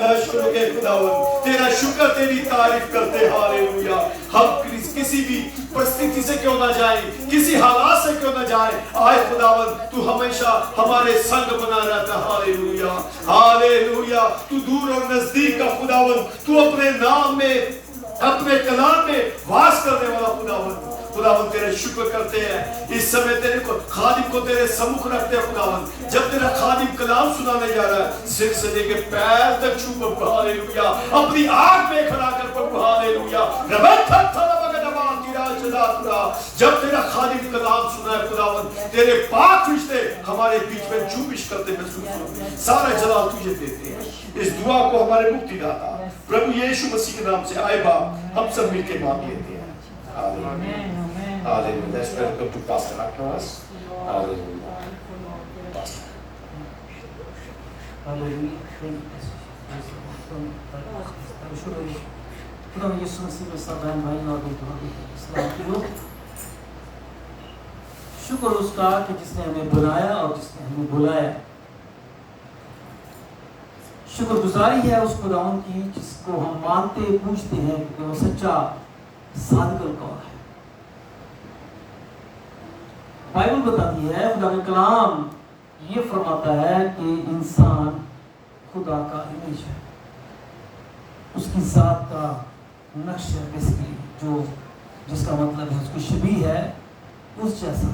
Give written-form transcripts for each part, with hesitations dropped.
तेरा शुक्र है खुदावन, तेरा शुक्र, तेरी तारीफ करते। हालेलुया। हम किसी भी परिस्थिति से क्यों ना जाए, किसी हालात से क्यों ना जाए, आए खुदावन तू हमेशा हमारे संग बना रहता। Hallelujah hallelujah. तू दूर और नजदीक का खुदावन, तू अपने नाम में, अपने कलाम में वास करने वाला खुदावन। खुदावन तेरे शुक्र करते हैं। इस समय तेरे को खादिम को तेरे सम्मुख रखते हैं खुदावन। जब तेरा खादिम कलाम सुनाने जा रहा है, सिर से लेकर पैर तक छू प्रभु। हालेलुया। अपनी आंख में खड़ा कर प्रभु। हालेलुया। जब तेरा खादिम कलाम सुना है खुदावन, तेरे पाक रिश्ते हमारे बीच में जुबिश करते महसूस, सारा जलाल तुझे देते हैं। इस दुआ को हमारे मुक्तिदाता प्रभु यीशु मसीह के नाम से आए बाप हम सब मिलकर मांग लेते हैं। Hallelujah. Hallelujah. Let's welcome to Pastor Akras. Hallelujah. Pastor. Hallelujah. खुदा यीशु मसीह में सब बहन भाई और इस्लाम के लोग, शुक्र उसका कि जिसने हमें बुलाया और जिसने हमें बुलाया। शुक्रगुजारी है उस खुदावन की जिसको हम मानते पूछते हैं कि वो सच्चा सादगल कौन है। बाइबल बताती है, खुदा का कलाम ये फरमाता है कि इंसान खुदा का इमेज है, उसकी जात का नक्श है, बेसिकली जो जिसका मतलब है उसकी शबीह है उस जैसा।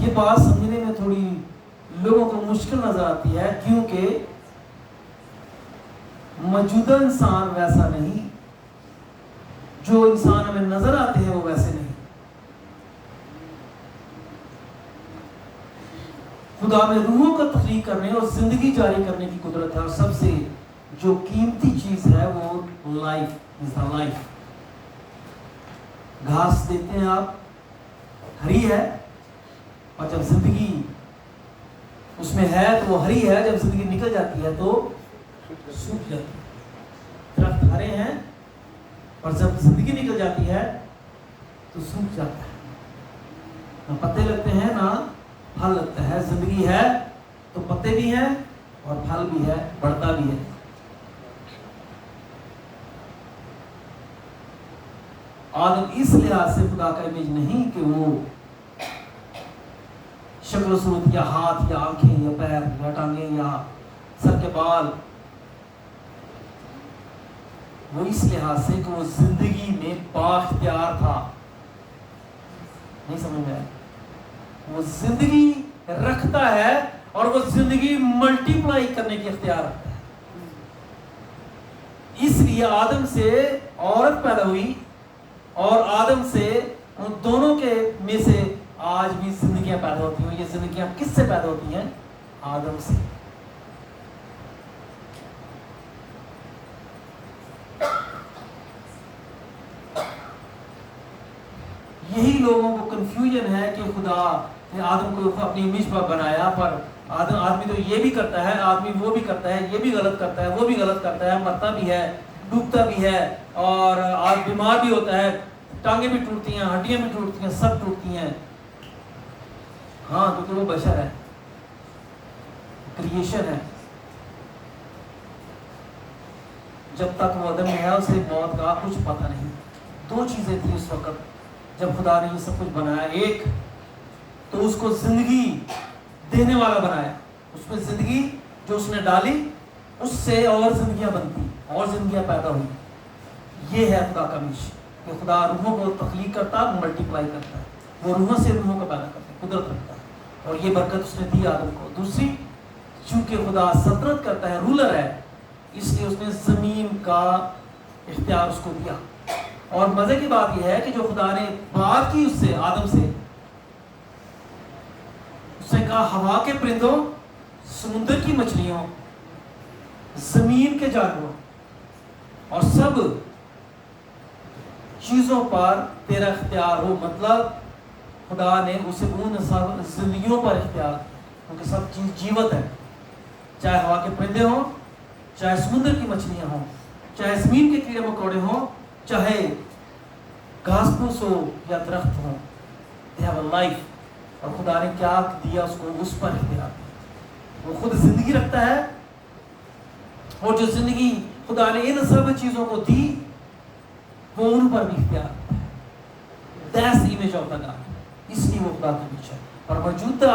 ये बात समझने में थोड़ी लोगों को मुश्किल नजर आती है क्योंकि मौजूदा इंसान वैसा नहीं, जो इंसान हमें नजर आते हैं वो वैसे नहीं। खुदा में रूहों का तख्लीक करने और जिंदगी जारी करने की कुदरत है, और सबसे जो कीमती चीज है वो लाइफ इज द लाइफ। घास देते हैं आप, हरी है, और जब जिंदगी उसमें है तो वो हरी है, जब जिंदगी निकल जाती है तो सूख जाती है। दरख्त हरे हैं और जब जिंदगी निकल जाती है तो सूख जाता है, ना पत्ते लगते हैं ना फल लगता है। जिंदगी है तो पत्ते भी हैं और फल भी है, बढ़ता भी है। आदम इस लिहाज से खुदा का इमेज नहीं कि वो शक्ल सूरत या हाथ या आंखें या पैर या टांगे या सर के बाल, वो इस लिहाज से कि वो जिंदगी में बाख्तियार था। नहीं समझ में आया? वो जिंदगी रखता है और वो जिंदगी मल्टीप्लाई करने की इख्तियार रखता है। इसलिए आदम से औरत पैदा हुई और आदम से उन दोनों के में से आज भी जिंदगियां पैदा होती हैं। ये जिंदगियां किससे पैदा होती हैं? आदम से। यही लोगों को कंफ्यूजन है कि खुदा ने आदम को अपनी इमेज पर बनाया, पर आदमी तो ये भी करता है, आदमी वो भी करता है, ये भी गलत करता है, वो भी गलत करता है, मरता भी है, डूबता भी है और बीमार भी होता है, टांगे भी टूटती हैं, हड्डियां भी टूटती हैं, सब टूटती हैं। हाँ, क्योंकि वो बशर है, क्रिएशन है। जब तक वो आदम में है उसे मौत का कुछ पता नहीं। दो चीजें थी उस वक्त जब खुदा ने ये सब कुछ बनाया। एक तो उसको जिंदगी देने वाला बनाया, उसमें जिंदगी जो उसने डाली उससे और जिंदगियां बनती और जिंदगियां पैदा हुई। ये है खुदा का मिशन कि खुदा रूहों को तख्लीक करता, मल्टीप्लाई करता है, वो रूहों से रूहों को पैदा करता है, कुदरत रखता है, और ये बरकत उसने दी आदम को। दूसरी, चूंकि खुदा सल्तनत करता है, रूलर है, इसलिए उसने जमीन का इख्तियार उसको दिया। और मजे की बात यह है कि जो खुदा ने बात की उससे, आदम से, उसने कहा हवा के परिंदों, समुद्र की मछलियों, जमीन के जानवरों और सब चीजों पर तेरा इख्तियार हो। मतलब खुदा ने उसे उन सब जिंदगियों पर इख्तियार, क्योंकि सब चीज जीवत है, चाहे हवा के परिंदे हों, चाहे समुद्र की मछलियां हों, चाहे जमीन के कीड़े मकोड़े हों, चाहे घास फूस हो या दरख्त हो, they have a life। اور خدا نے کیا دیا اس کو، اس پر اختیار دیا۔ وہ خود زندگی رکھتا ہے، اور جو زندگی خدا نے ان سب چیزوں کو دی وہ ان پر بھی اختیار رکھتا ہے۔ That's the image of the God۔ اس لیے وہ خدا کے پیچھے ہے۔ اور موجودہ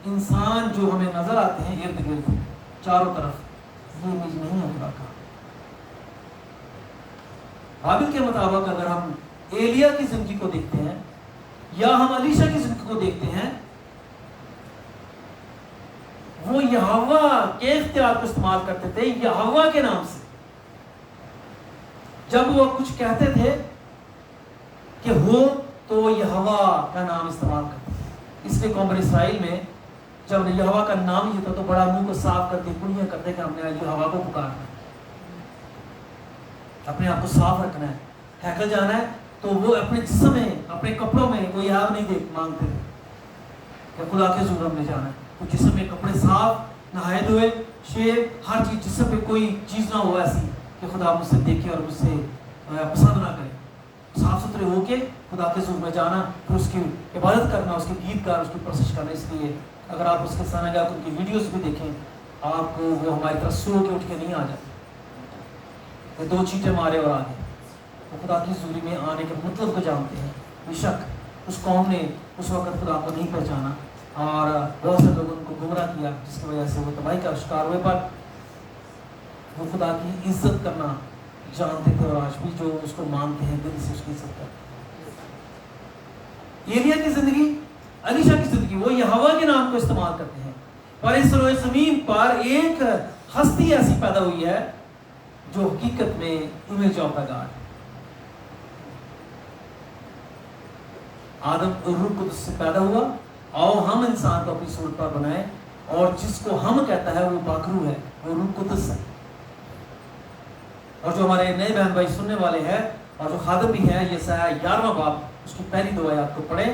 انسان جو ہمیں نظر آتے ہیں ارد گرد چاروں طرف، یہ امیج نہیں ہے خدا کا۔ بائبل کے مطابق اگر ہم ایلیا کی زندگی کو دیکھتے ہیں یا ہم الیشا کی زندگی کو دیکھتے ہیں، وہ یہوہ کے اختیار کو استعمال کرتے تھے، یہوہ کے نام سے۔ جب وہ کچھ کہتے تھے کہ ہو تو یہوہ کا نام استعمال کرتے تھے۔ اس لیے قوم اسرائیل میں جب یہوہ کا نام ہی ہوتا تو بڑا منہ کو صاف کرتے، کلیاں کرتے کہ ہم نے یہوہ کو پکارنا ہے، اپنے آپ کو صاف رکھنا ہے۔ ہیکل جانا ہے تو وہ اپنے جسم میں، اپنے کپڑوں میں کوئی آگ نہیں مانگتے تھے کہ خدا کے حضور ہم نے جانا ہے، تو جسم میں کپڑے صاف، نہائے دھوئے، شیو، ہر چیز، جسم پہ کوئی چیز نہ ہو ایسی کہ خدا مجھ سے دیکھے اور مجھ سے پسند نہ کرے۔ صاف ستھرے ہو کے خدا کے حضور میں جانا، پھر اس کی عبادت کرنا، اس کے گیت گانا، اس کی پرستش کرنا۔ اس لیے اگر آپ اس کے سامنے جا کر ان کی ویڈیوز بھی دیکھیں، آپ کو وہ ہماری طرح سو کے اٹھ کے نہیں آ جاتے، وہ دو چیٹیں مارے اور آگے۔ وہ خدا کی حضوری میں آنے کے مطلب کو جانتے ہیں۔ بے شک اس قوم نے اس وقت خدا کو نہیں پہچانا اور بہت سے لوگوں کو گمراہ کیا، جس کی وجہ سے وہ تباہی کا شکار ہوئے، پر وہ خدا کی عزت کرنا جانتے تھے، اور آج بھی جو اس کو مانتے ہیں دل سے اس کی عزت کرتے ہیں۔ ایلیا کی زندگی، الیشا کی زندگی، وہ یہوہ کے نام کو استعمال کرتے ہیں، پر اس روئے زمین پر ایک ہستی ایسی پیدا ہوئی ہے جو حقیقت میں امیج آف دا گاڈ۔ آدم روح القدس سے پیدا ہوا، آؤ ہم انسان کو اپنی صورت پر بنائیں، اور جس کو ہم کہتا ہے وہ پاکرو ہے، وہ روح القدس ہے۔ اور جو ہمارے نئے بہن بھائی سننے والے ہیں اور جو خادم بھی ہیں، یسعیاہ 11واں باب اس کی پہلی 2 آیات کو پڑھیں،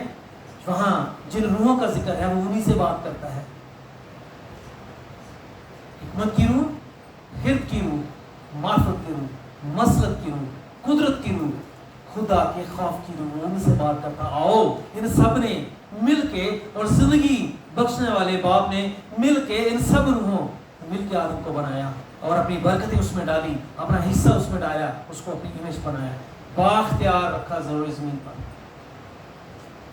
وہاں جن روحوں کا ذکر ہے وہ انہی سے بات کرتا ہے۔ حکمت کی روح، حرف کی روح، معرفت کی روح، مسلط کی روح، قدرت کی روح، خدا کے خوف کی روح، ان سے بات کرتا۔ آؤ ان سب نے مل کے، اور زندگی بخشنے والے باپ نے مل کے، ان سب روحوں مل کے آدم کو بنایا اور اپنی برکتیں اس میں ڈالی، اپنا حصہ اس میں ڈالا، اس کو اپنی امیج بنایا، بااختیار رکھا ضروری زمین پر۔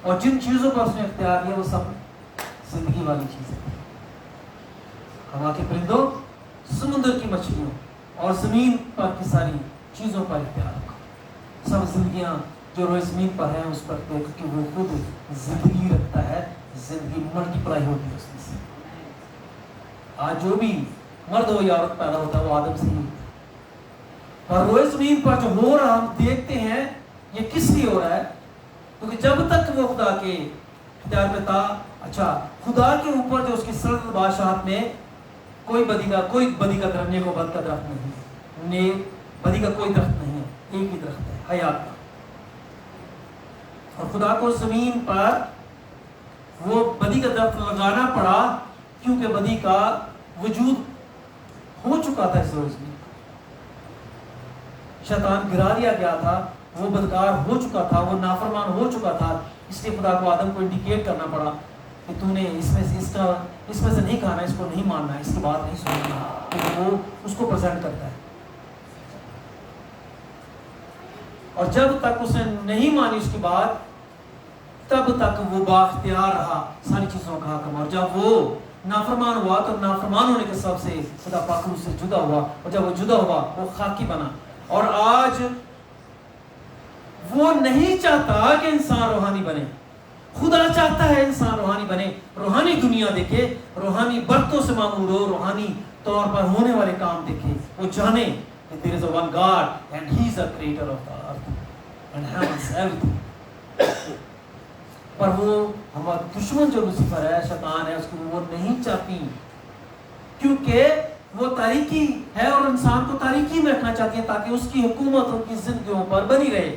اور جن چیزوں پر اس نے اختیار کیا وہ سب زندگی والی چیزیں، ہوا کے پرندوں، سمندر کی مچھلیوں اور زمین پر کی ساری چیزوں پر اختیار رکھا۔ سب زندگیاں جو روئے زمین پر ہیں اس پر دیکھ کہ وہ خود زندگی رکھتا ہے، زندگی ملٹیپلائی ہوتی ہے اس میں سے۔ آج جو بھی مرد ہو یا عورت پیدا ہوتا ہے وہ آدم سے ہی ہوتا ہے، اور روئے زمین پر جو ہو رہا ہم دیکھتے ہیں یہ کس لیے ہو رہا ہے؟ کیونکہ جب تک وہ خدا کے اختیار میں تھا، اچھا خدا کے اوپر جو اس کی سلطنت بادشاہت میں کوئی بدی کا درخت، نیک و بد کا درخت نہیں، نیک بدی کا کوئی درخت نہیں ہے، ایک ہی درخت ہے حیات کا۔ اور خدا کو زمین پر وہ بدی کا درخت لگانا پڑا کیونکہ بدی کا وجود ہو چکا تھا اس زمین۔ شیطان گرا دیا گیا تھا، وہ بدکار ہو چکا تھا، وہ نافرمان ہو چکا تھا، اس لیے خدا کو آدم کو انڈیکیٹ کرنا پڑا کہ تو نے اس میں سے نہیں کھانا، اس کو نہیں ماننا، اس کی بات نہیں سننا، کیونکہ وہ اس کو پریزنٹ کرتا ہے۔ اور جب تک اس نے نہیں مانی اس کی بات، تب تک وہ بااختیار رہا ساری چیزوں کا حاکم۔ اور جب وہ نافرمان ہوا تو نافرمان ہونے کے سبب سے خدا پاک اس سے جدا ہوا، اور جب وہ جدا ہوا وہ خاکی بنا۔ اور آج وہ نہیں چاہتا کہ انسان روحانی بنے، خدا چاہتا ہے انسان روحانی بنے، روحانی دنیا دیکھے، روحانی برتوں سے معمور ہو، روحانی طور پر ہونے والے کام دیکھے، وہ جانے کہ there is a one God and he is the creator of the earth and heavens everything۔ پر وہ ہمارا دشمن جو لوسیفر ہے، شیطان ہے، اس کی وہ نہیں چاہتی، کیونکہ وہ تاریکی ہے اور انسان کو تاریکی میں رکھنا چاہتی ہے تاکہ اس کی حکومت ان کی زندگیوں پر بنی رہے۔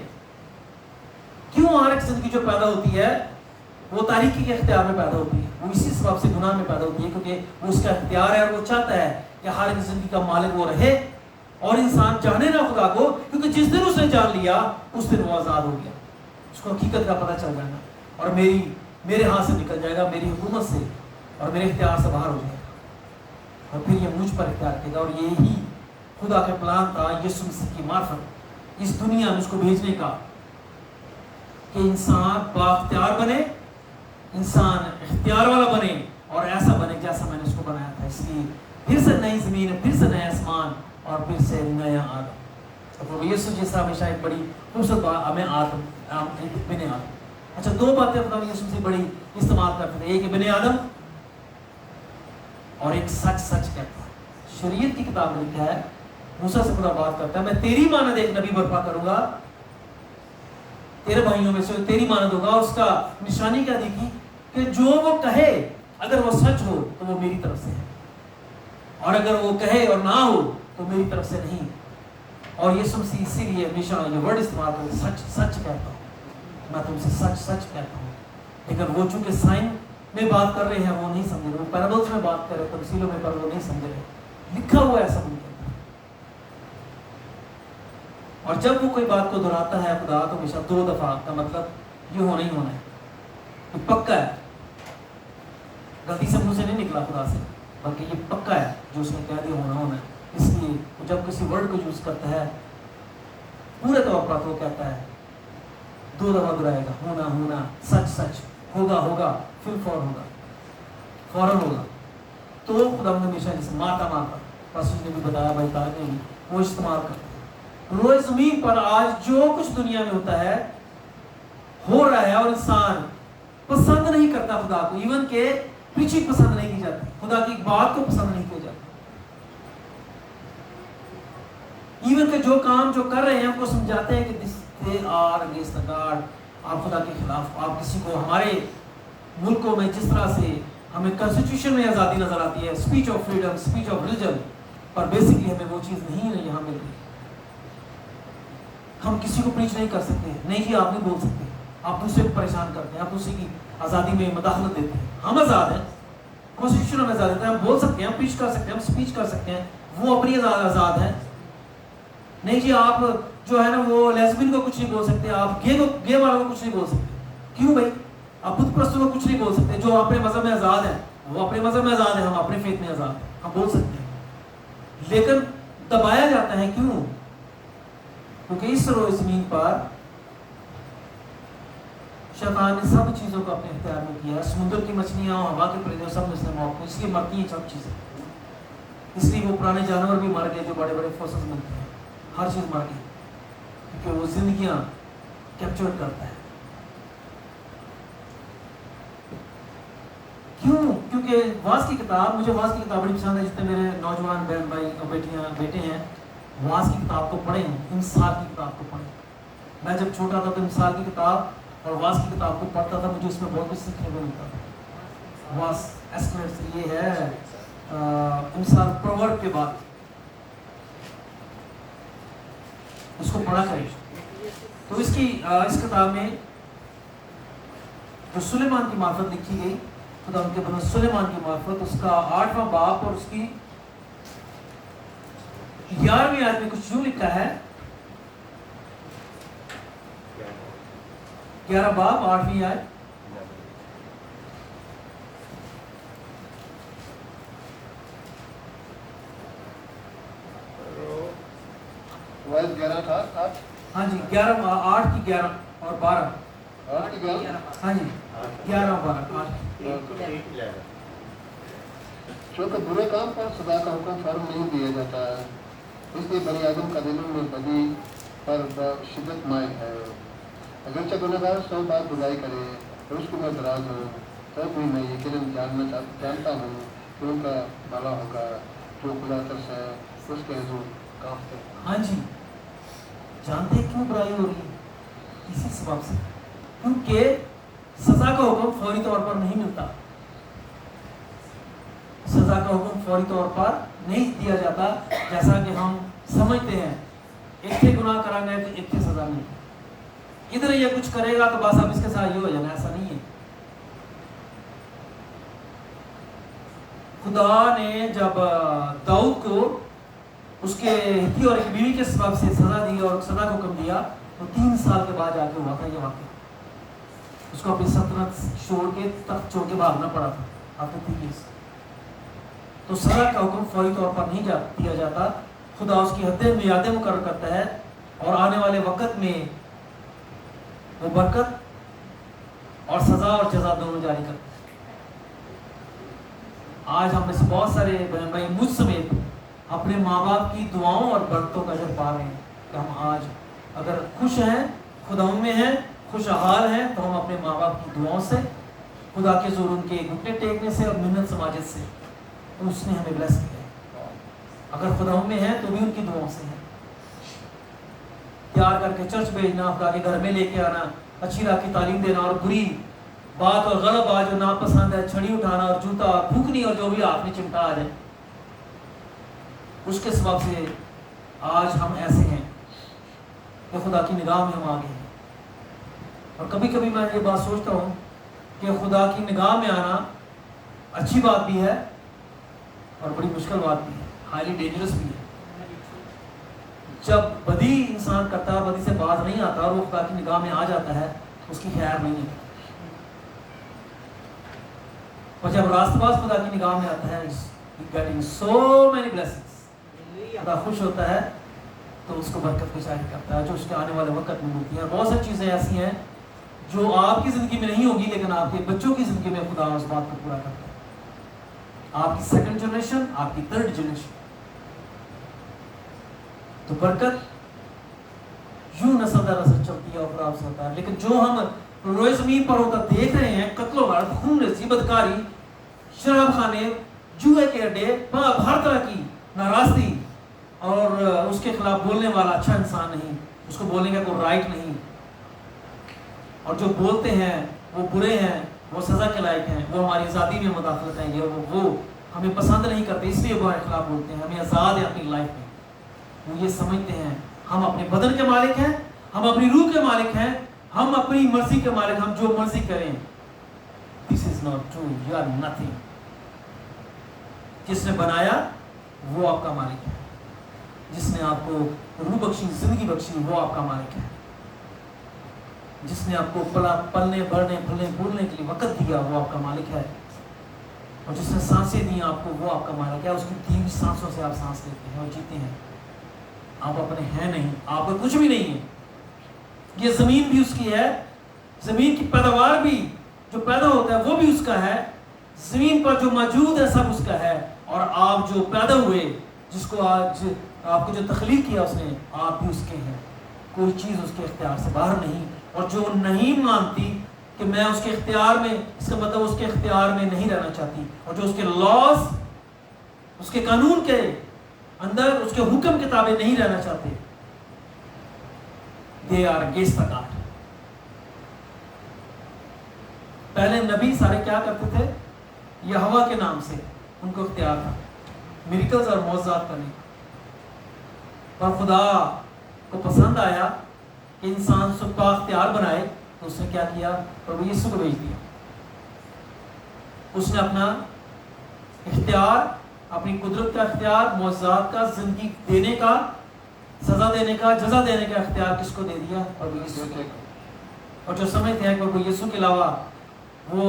کیوں ہر ایک زندگی جو پیدا ہوتی ہے وہ تاریکی کے اختیار میں پیدا ہوتی ہے، وہ اسی سبب سے گناہ میں پیدا ہوتی ہے، کیونکہ وہ اس کا اختیار ہے اور وہ چاہتا ہے کہ ہر ایک زندگی کا مالک وہ رہے اور انسان جانے نہ خدا کو، کیونکہ جس دن اس نے جان لیا اس دن وہ آزاد ہو گیا، اس کو حقیقت کا پتہ چل جانا۔ اور मेरे हाथ से निकल जाएगा, मेरी हुकूमत से और मेरे इख्तियार से बाहर हो जाएगा और फिर ये मुझ पर इख्तियार करेगा। और यही खुदा का प्लान था यीशु मसीह की मार्फत इस दुनिया में उसको भेजने का, कि इंसान बाख्तियार बने, इंसान इख्तियार वाला बने और ऐसा बने जैसा मैंने उसको बनाया था। इसलिए फिर से नई ज़मीन, फिर से नया आसमान और फिर से नया आदम। तो प्रभु यीशु जैसा हमेशा एक बड़ी खूबसूरत बात हमें बिन आदम। अच्छा, दो बातें खुदा यीशु मसीह बड़ी इस्तेमाल करते थे, एक बिन आदम और एक सच सच कहता है। शरीयत की किताब में लिखा है, मूसा से खुदा बात करता है, मैं तेरी मानद एक नबी बर्पा करूंगा, तेरे भाइयों में से तेरी मानद होगा। उसका निशानी क्या देखी कि जो वो कहे अगर वो सच हो तो वो मेरी तरफ से है, और अगर वो कहे और ना हो तो मेरी तरफ से नहीं। और यीशु मसीह इसीलिए हमेशा ये वर्ड इस्तेमाल करते, सच सच कहता हूँ, मैं तुमसे सच सच कहता हूँ। लेकिन वो चूंकि साइन में बात कर रहे हैं वो नहीं समझ रहे, वो पैराबल्स में बात कर रहे, तमसीलों में, पर वो नहीं समझ रहे। लिखा हुआ ऐसा नहीं कहता। और जब वो कोई बात को दोहराता है खुदा तो हमेशा दो दफा का मतलब ये होना ही होना है, ये पक्का है, गलती से मुंह से नहीं निकला खुदा से, बल्कि ये पक्का है जो उसने कह दिया होना होना है। इसलिए वो जब किसी वर्ड को यूज करता है पूरे तौर पर तो कहता है, दो दफा दोहराएगा, होना होना, सच सच, होगा होगा, फिर फौरन होगा। तो खुदा हमेशा जैसे माता माता पास्टर ने भी बताया, भाई कहा नहीं, वो इस्तेमाल करता है। रोज जमीन पर आज जो कुछ दुनिया में होता है हो रहा है और इंसान पसंद नहीं करता खुदा को, इवन के प्रीचिंग पसंद नहीं की जाती, खुदा की बात को पसंद नहीं किया जाता। इवन के जो काम जो कर रहे हैं हमको समझाते हैं कि they are against the God, आप खुदा के खिलाफ। आप किसी को, हमारे मुल्कों में जिस तरह से हमें कॉन्स्टिट्यूशन में आज़ादी नजर आती है, speech of freedom, speech of religion, पर बेसिकली हमें वो चीज़ नहीं है यहाँ मिल रही। हम किसी को प्रीच नहीं कर सकते, नहीं जी आप नहीं बोल सकते, आप दूसरे को परेशान करते हैं, आप दूसरे की आज़ादी में मदाखलत देते हैं। हम आज़ाद हैं, कॉन्स्टिट्यूशन हमें आज़ाद देता है, हम बोल सकते हैं, हम प्रीच कर सकते हैं, हम स्पीच कर सकते हैं, वो अपनी आज़ाद है। नहीं जी आप जो है ना वो लेस्बियन को कुछ नहीं बोल सकते, आप गे वालों को कुछ नहीं बोल सकते। क्यों भाई? आप बुत प्रस्तुत को कुछ नहीं बोल सकते। जो अपने मजहब में आज़ाद है वो अपने मजहब में आज़ाद है, हम अपने फेथ में आज़ाद हैं, हम बोल सकते हैं। लेकिन दबाया जाता है, क्यों? क्योंकि इस रोज ज़मीन पर शैतान ने सब चीज़ों को अपने इख्तियार में किया। समुद्र की मछलियाँ, हवा के परिंदे, सब में इसने मौत को, इसलिए मरती हैं सब चीज़ें। इसलिए वो पुराने जानवर भी मर गए, जो बड़े बड़े फोर्सेस मिलते हैं, हर चीज़ मर गई, क्योंकि वो जिंदगियाँ कैप्चर करता है। क्यों? क्योंकि वास की किताब, मुझे वास की किताब बड़ी पसंद है। जितने मेरे नौजवान बहन भाई और बेटे हैं, वास की किताब को पढ़ें, इमसाल की किताब को पढ़ें। मैं जब छोटा था तो इमसाल की किताब और वास की किताब को पढ़ता था, मुझे उसमें बहुत कुछ सीखने को मिलता था। वास एस्टिमेट से ये है, इमसाल प्रोवर्ब के बाद उसको पढ़ा करें। तो इसकी इस किताब में जो सुलेमान की मार्फत लिखी गई, खुदा उनके बने सुलेमान की मार्फत, उसका 8वां बाब और उसकी 11वीं आयत में कुछ यूं लिखा है, 11 बाब 8वीं आयत, वर्ष 11 था 8। हाँ जी 11 8 की 11 और 12, 8 की 11, हाँ जी 11 और 12 8। क्योंकि बुरे काम पर सदा का हुक्म फर्म नहीं दिया जाता है, इसलिए बनी आदम का दिलों में बदी पर शिद्दत माइल है। अगरचे गुनहगार 100 बार बुराई करे और उसको मैं दराज हूँ, तब भी मैं यकीनन जानता हूँ कि उनका भला होगा जो खुदा तरस है उसके हुजूर कांपते हैं। हाँ जी, जानते क्यों बुराई हो रही है? इसी सबब से, क्योंकि सजा का हुक्म फौरी तौर पर नहीं मिलता। सजा का हुक्म फौरी तौर पर नहीं दिया जाता, जैसा कि हम समझते हैं एक थे गुनाह करांगे तो एक थे सजा नहीं, इधर ये कुछ करेगा तो बस अब इसके साथ ये हो जाना, ऐसा नहीं है। खुदा ने जब दाऊद को उसके हिती और एक बीवी के सबब से सजा दी और सजा को हुक्म दिया, तो 3 साल के बाद जाके हुआ था ये वाकया। उसको अपनी सल्तनत छोड़ के, तख्त छोड़ के भागना पड़ा था आफ्टर 3 years। तो सजा का हुक्म फौरी तौर पर नहीं दिया जाता, खुदा उसकी हदें मियादें मुकर्रर करता है और आने वाले वक्त में वो बरकत और सजा और जजा दोनों जारी करता है। आज हम में से बहुत सारे बहन भाई मुझ समेत अपने माँ बाप की दुआओं और बरकतों का अजर पा रहे हैं कि हम आज अगर खुश हैं, खुदा में हैं, खुशहाल हैं, तो हम अपने माँ बाप की दुआओं से, खुदा के ज़ोर उनके घुटने टेकने से और मिन्नत समाजत से, तो उसने हमें ब्लेस किया है। अगर खुदा में हैं तो भी उनकी दुआओं से हैं। तैयार करके चर्च भेजना, खुदा के घर में लेके आना, अच्छी राह की तालीम देना और बुरी बात और गलत बात जो नापसंद है, छड़ी उठाना और जूता और थूकनी और जो भी आपने चिमटा आ जाए, उसके सबब से आज हम ऐसे हैं कि खुदा की निगाह में हम आगे हैं। और कभी कभी मैं ये बात सोचता हूँ कि खुदा की निगाह में आना अच्छी बात भी है और बड़ी मुश्किल बात भी है, हाईली डेंजरस भी है। जब बदी इंसान करता है, बदी से बाज नहीं आता और वो खुदा की निगाह में आ जाता है, उसकी खैर नहीं है। और जब रास्तबाज खुदा की निगाह में आता है, गेटिंग सो मेनी ब्लेसिंग्स, खुदा खुश होता है तो उसको बरकत की जारी करता है जो उसके आने वाले वक्त में होती है। बहुत सारी चीज़ें ऐसी हैं जो आपकी ज़िंदगी में नहीं होगी, लेकिन आपके बच्चों की ज़िंदगी में खुदा उस बात को पूरा करता है। आपकी 2nd जनरेशन, आपकी 3rd जनरेशन। तो बरकत यूं नस्ल दर नस्ल चलती है और खुदा से होता है। लेकिन जो हम रोए ज़मीन पर होकर देख रहे हैं, कत्लो गार्ड, खून रेज़ी, बदकारी, शराब खाने, जुए के अड्डे, हर तरह की नाराज़गी और उसके खिलाफ बोलने वाला अच्छा इंसान नहीं, उसको बोलने का कोई राइट नहीं, और जो बोलते हैं वो बुरे हैं, वो सज़ा के लायक हैं, वो हमारी आज़ादी में मुदाखलत हैं, वो हमें पसंद नहीं करते, इसलिए वो हमारे खिलाफ बोलते हैं। हमें आज़ाद है अपनी लाइफ में, वो ये समझते हैं हम अपने बदन के मालिक हैं, हम अपनी रूह के मालिक हैं, हम अपनी मर्जी के मालिक, हम जो मर्जी करें। This is not true, you are nothing. जिसने बनाया वो आपका मालिक है, जिसने आपको रूह बख्शी, जिंदगी बख्शी, वो आपका मालिक है, जिसने आपको पलने बढ़ने फलने फूलने के लिए वक्त दिया, वो आपका मालिक है, और जिसने सांसें दी आपको, वो आपका मालिक है। उसकी दी हुई सांसों से आप सांस लेते हैं और जीते हैं। आप अपने हैं नहीं, आपका कुछ भी नहीं है। ये ज़मीन भी उसकी है, ज़मीन की पैदावार भी जो पैदा होता है वो भी उसका है, ज़मीन पर जो मौजूद है सब उसका है, और आप जो पैदा हुए, जिसको आज आपको जो तख्लीक किया उसने, आप भी उसके हैं। कोई चीज़ उसके इख्तियार से बाहर नहीं, और जो नहीं मानती कि मैं उसके इख्तियार में, इसका मतलब उसके इख्तियार में नहीं रहना चाहती, और जो उसके लॉज, उसके कानून के अंदर, उसके हुक्म किताबें नहीं रहना चाहते, they are against the God. पहले नबी सारे क्या करते थे? यहोवा के नाम से उनको इख्तियार था मिरेकल्स और मौजज़ात करने, पर खुदा को पसंद आया कि इंसान सबका इख्तियार बनाए, तो उसने क्या किया? प्रभु यीशु को भेज दिया। उसने अपना इख्तियार, अपनी कुदरत का इख्तियार, मौजज़ात का, जिंदगी देने का, सजा देने का, जजा देने का इख्तियार किसको दे दिया? प्रभु यीशु को। और जो समझते हैं प्रभु यीशु के अलावा वो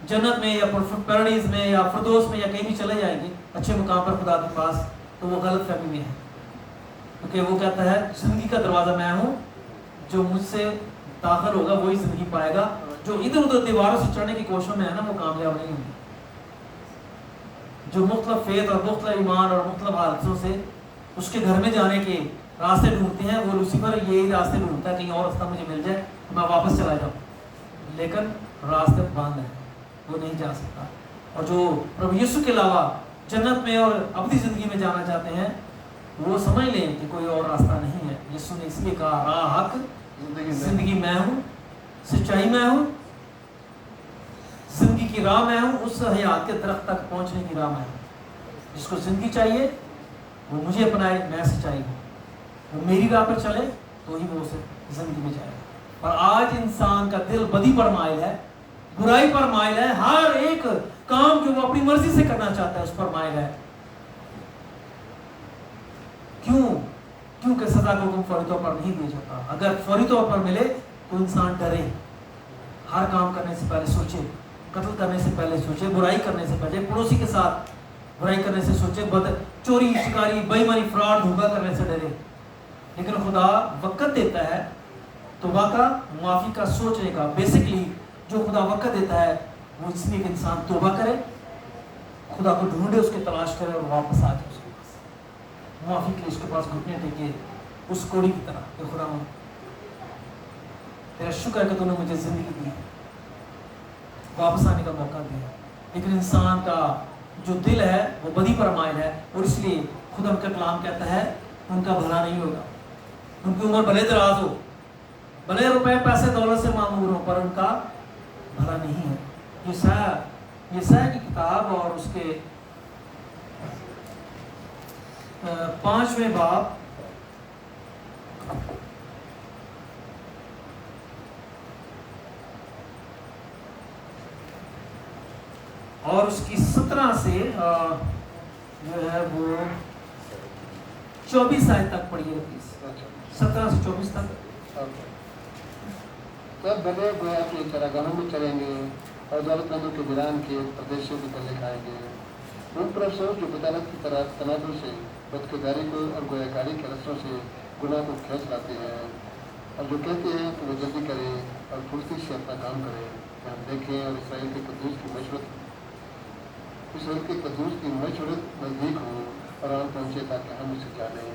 जन्नत में या पैराडीज में या फिरदौस में या कहीं भी चले जाएंगे अच्छे मुकाम पर खुदा के पास, तो वो गलत फहमी में है, क्योंकि वो कहता है जिंदगी का दरवाज़ा मैं हूँ, जो मुझसे दाखिल होगा वही जिंदगी पाएगा, जो इधर उधर दीवारों से चढ़ने की कोशिश में है ना, वो कामयाब नहीं होंगे। जो मुख्तलिफ फेथ और मुख्तलिफ ईमान और मुख्तलिफ हालतों से उसके घर में जाने के रास्ते ढूंढते हैं, वो लूसीफर यही रास्ते ढूंढता है, कहीं और रास्ता मुझे मिल जाए तो मैं वापस चला जाऊँ, लेकिन रास्ते बंद है, वो नहीं जा सकता। और जो प्रभु यीशु के अलावा जन्नत में और अबदी ज़िंदगी में जाना चाहते हैं, वो समझ लें कि कोई और रास्ता नहीं है। यीशु ने इसलिए कहा, राह, हक, जिंदगी मैं हूँ, सच्चाई मैं हूँ, जिंदगी की राह मैं हूँ, उस हयात के दरख्त तक पहुँचने की राह मैं हूँ। जिसको जिंदगी चाहिए वो मुझे अपनाए, मैं सच्चाई हूँ, वो मेरी राह पर चले तो ही वो उसे जिंदगी में जाएगा। और आज इंसान का दिल बदी पर माइल है, बुराई पर माइल है, हर एक काम जो वो अपनी मर्जी से करना चाहता है उस पर माइल है। क्यों? क्योंकि सजा को हुक्म फौरी तौर पर नहीं दिया जाता। अगर फौरी तौर पर मिले तो इंसान डरे, हर काम करने से पहले सोचे, कत्ल करने से पहले सोचे, बुराई करने से पहले, पड़ोसी के साथ बुराई करने से सोचे, चोरी शिकारी बेईमानी फ्रॉड धोखा करने से डरे। लेकिन खुदा वक़्त देता है तौबा का, माफ़ी का, सोचने का। बेसिकली जो खुदा वक़्त देता है वो इसलिए कि इंसान तौबा करे, खुदा को ढूंढे, उसकी तलाश करे और वापस आ जाए उसके पास, माफ़ी के लिए उसके पास घुटने टेके, उस कोड़ी की तरह कि खुदा तेरा शुक्र है कि तूने मुझे ज़िंदगी दी, वापस आने का मौका दिया। लेकिन इंसान का जो दिल है वो बदी पर माइल है, और इसलिए खुदा का कलाम कहता है उनका भला नहीं होगा। उनकी उम्र भले दराज हो, भले रुपए पैसे दौलत से मामूर हो, पर उनका भला नहीं है। यशायाह की किताब और उसके 5वें बाब और उसकी 17 से जो है वो 24 आयत तक पढ़िए। 17 से 24 तक। तब भले गोया के चरागाहों में चलेंगे और जरूरतमंदों के वीरान के प्रदेशों के तले खाएंगे। उन पर अफसोस जो बदालत की तरह तनाजुर से बदकिरदारी को और गोयाकारी के रस्सों से गुनाह को खींच लाते हैं, और जो कहते हैं कि वो जल्दी करें और फुर्ती से अपना काम करें कि हम देखें और इसराइल के कदूस की मशवरत नज़दीक हो और आम पहुँचे ताकि हम उसे जानें।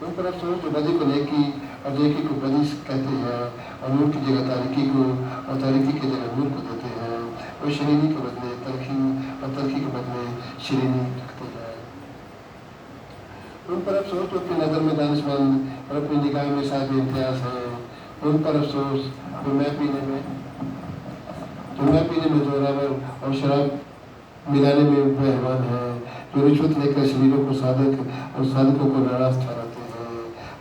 उन पर अफसोस जो बदी को नेकी और नेकी को बदी कहते हैं और नूर की जगह तारीकी को और तारीकी की जगह नूर को देते हैं, और शरीनी के बदले तलखी और तलखी के बदले शरीनी रखते हैं। उन पर अफसोस जो अपनी नज़र में दानिशमंद और अपनी निगाह में साहिब इम्तियाज़ है। उन पर अफसोस जो मैं पीने में जोरावर और शराब मिलाने में मेहरबान है, जो रिश्वत लेकर शरीरों को साधक और साधकों को नाराज ठहराते हैं।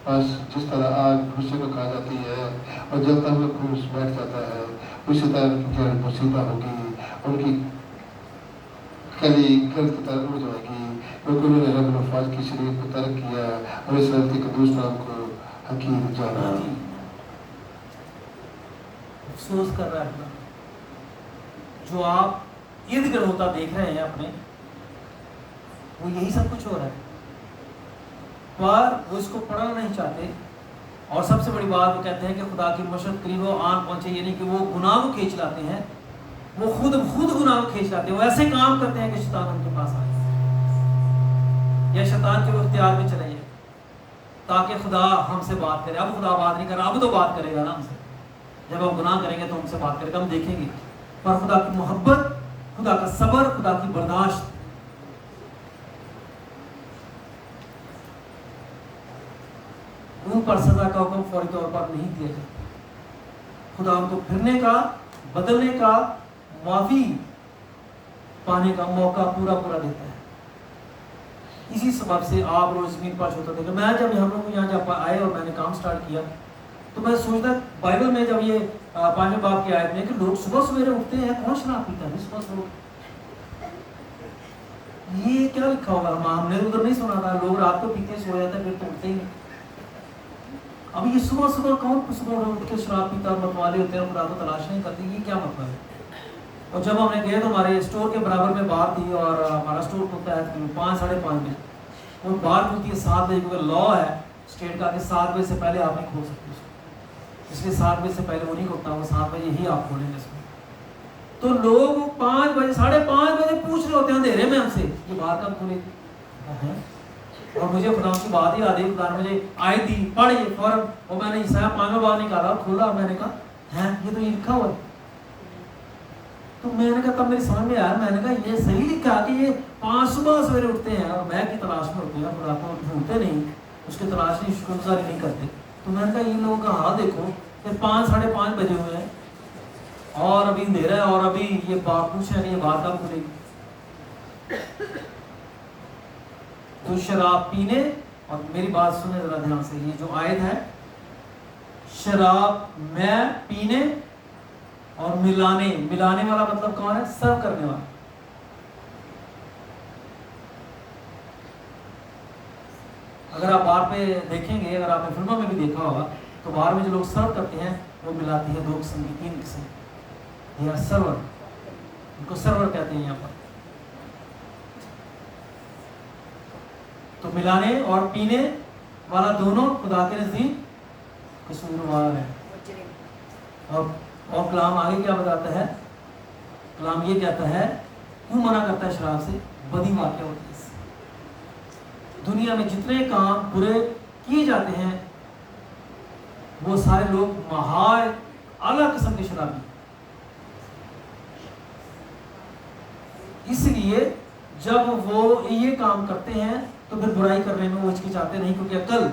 बस जिस तरह आग भूसे को खा जाती है और जलता हुआ घूस बैठ जाता है, उसी तरह उनकी जड़ मुसीबत होगी, उनकी कली गर्द की तरफ उड़ जाएगी, क्योंकि उन्होंने रब नफाज की शरीर को तर्क किया और इस रब के कदूस नाम को हकीम जाना। अफसोस कर रहा है जो आप इर्द गिर्द होता देख रहे हैं अपने, वो यही सब कुछ हो रहा है, पर वो इसको पढ़ना नहीं चाहते। और सबसे बड़ी बात वो कहते हैं कि खुदा की मशरत करीब हो आन पहुंचे, यानी कि वो गुनाह को खींच लाते हैं, वो खुद गुनाह को खींच लाते हैं। वो ऐसे काम करते हैं कि शैतान उनके पास आए या शैतान के वो इख्तियार में चले जाए ताकि खुदा हमसे बात करे। अब खुदा बात नहीं कर रहा, अब तो बात करेगा ना हमसे, जब हम गुनाह करेंगे तो हमसे बात करेगा, हम देखेंगे। पर खुदा की मोहब्बत, खुदा का सब्र, खुदा की बर्दाश्त, उन पर सजा का हुक्म फौरी तौर पर नहीं दिया जाता। खुदा उनको फिरने का, बदलने का, माफी पाने का मौका पूरा देता है। इसी सबब से आप रोज ज़मीन पर होता देखा। मैं जब हम लोग यहाँ जब आए और मैंने काम स्टार्ट किया तो मैं सोचता बाइबल में जब ये 5वें बाब की आयत में कि लोग सुबह सवेरे उठते हैं, कौन शराब पीता है सुबह सुबह, ये क्या लिखा होगा? हमने उधर नहीं सुना था, लोग रात को पीते सो जाते फिर तो उठते ही। अब ये सुबह सुबह कौन सुबह उठ के शराब पीता और मतवाले होते हैं, खुदा को तलाश नहीं करते, ये क्या मतलब है? और जब हमने गए तो हमारे स्टोर के बराबर में बार थी और हमारा स्टोर खुलता है 5 साढ़े 5 बजे, वो बार खुलती है 7 बजे, क्योंकि लॉ है स्टेट का कि 7 बजे से पहले आप नहीं खोल सकते, इसलिए 7 बजे से पहले वो नहीं खुलता, वो 7 बजे ही आप खोलेंगे इसमें। तो लोग 5 बजे 5:30 बजे पूछ रहे होते हैं अंधेरे में हमसे ये बार कब खुले, और मुझे खुदा की बात ही याद है। खुदा ने मुझे आयत दी, पढ़ी फौरन, और मैंने ईसाया 5वां बार निकाला खोला, मैंने कहा है ये तो ये लिखा हुआ है। तो मैंने कहा, तब मेरी समझ में आया, मैंने कहा ये सही लिखा कि ये 5 सुबह सवेरे उठते हैं और मैं की तलाश में होते हैं, खुदा को ढूंढते नहीं, उसकी तलाश नहीं, शुक्रगुजारी नहीं करते। तो मैंने कहा इन लोगों का हाल देखो, ये 5 साढ़े 5 बजे हुए हैं और अभी अंधेरा है और अभी ये बात पूछ रहे हैं ये बात कब खुलेगी। तो शराब पीने, और मेरी बात सुने जरा ध्यान से, ये जो आयत है शराब में पीने और मिलाने वाला मतलब कौन है? सर्व करने वाला। अगर आप बाहर पे देखेंगे, अगर आपने फिल्मों में भी देखा होगा, तो बाहर में जो लोग सर्व करते हैं वो मिलाती है 2 किस्म की 3 किस्म। they are server, उनको सर्वर कहते हैं यहाँ पर। तो मिलाने और पीने वाला दोनों खुदा के नजदीक कसूरवार है। और कलाम आगे क्या बताता है? कलाम ये कहता है, क्यों मना करता है शराब से? बदी वाक़या होती है इससे। दुनिया में जितने काम बुरे किए जाते हैं वो सारे लोग महार अलग किस्म के शराबी। इसलिए जब वो ये काम करते हैं तो फिर बुराई करने में वो हिचकिचाते नहीं, क्योंकि अकल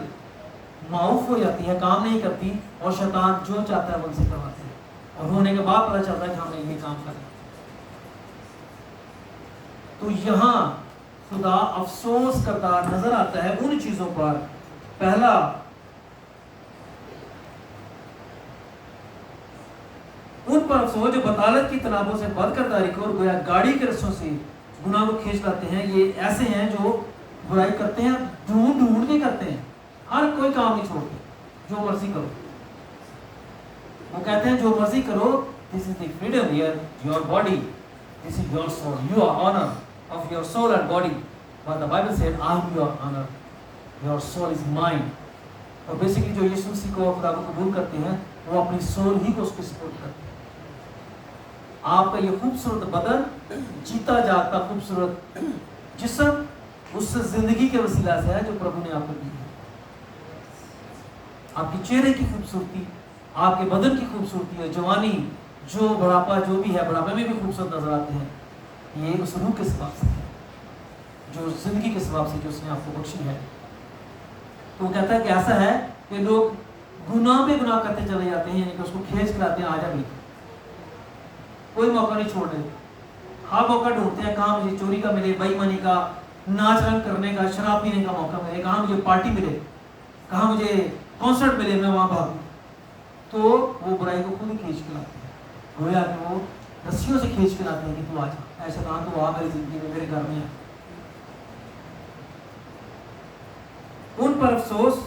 माऊफ हो जाती है, काम नहीं करती, और शैतान जो चाहता है वो उनसे करवाते हैं, और होने के बाद पता चलता है कि हमने ये काम कर। तो यहाँ खुदा अफसोस करता नजर आता है उन चीजों पर। पहला, उन पर अफसोस जो बतालत की तनाबों से बदकिरदारी को और गोया गाड़ी के रस्सों से गुनाह को खींच लाते हैं। ये ऐसे हैं जो बुराई करते हैं, ढूंढ ढूंढ के करते हैं, हर कोई काम नहीं छोड़ते, जो मर्जी करो। वो कहते हैं जो मर्जी करो, this is the freedom here, your body, this is your soul, you are owner of your soul and body, but the Bible said I am your owner, your soul is mine. और basically जो यीशु मसीह को खुदा को कबूल करते हैं वो अपनी सोल ही को उसको सपोर्ट करते हैं। आपका ये खूबसूरत बदन, जीता जागता खूबसूरत जिस्म, उस जिंदगी के वसीला से है जो प्रभु ने आपको दी है। आपके चेहरे की खूबसूरती, आपके बदन की खूबसूरती है, जवानी, जो बुढ़ापा जो भी है, बुढ़ापे में भी खूबसूरत नजर आते हैं, ये उस रूह के सबब से है, जो जिंदगी के सबब से जो उसने आपको बख्शी है। तो वो कहता है कि ऐसा है कि लोग गुनाह पे गुनाह करते चले जाते हैं, यानी कि उसको खींच के लाते हैं, आजा भी कोई मौका नहीं छोड़ते, हर मौका ढूंढते हैं, कहाँ मुझे चोरी का मिले, बेईमानी का, नाच रंग करने का, शराब पीने का मौका मिले, कहाँ मुझे पार्टी मिले, कहाँ मुझे कॉन्सर्ट मिले, मैं वहाँ भागूं। तो वो बुराई को खुद ही खींच के लाते हैं, गोया कि वो रस्सियों से खींच के लाते हैं कि तू आजा, ऐसा कहा तो आ मेरी जिंदगी में, मेरे घर में है। उन पर अफसोस,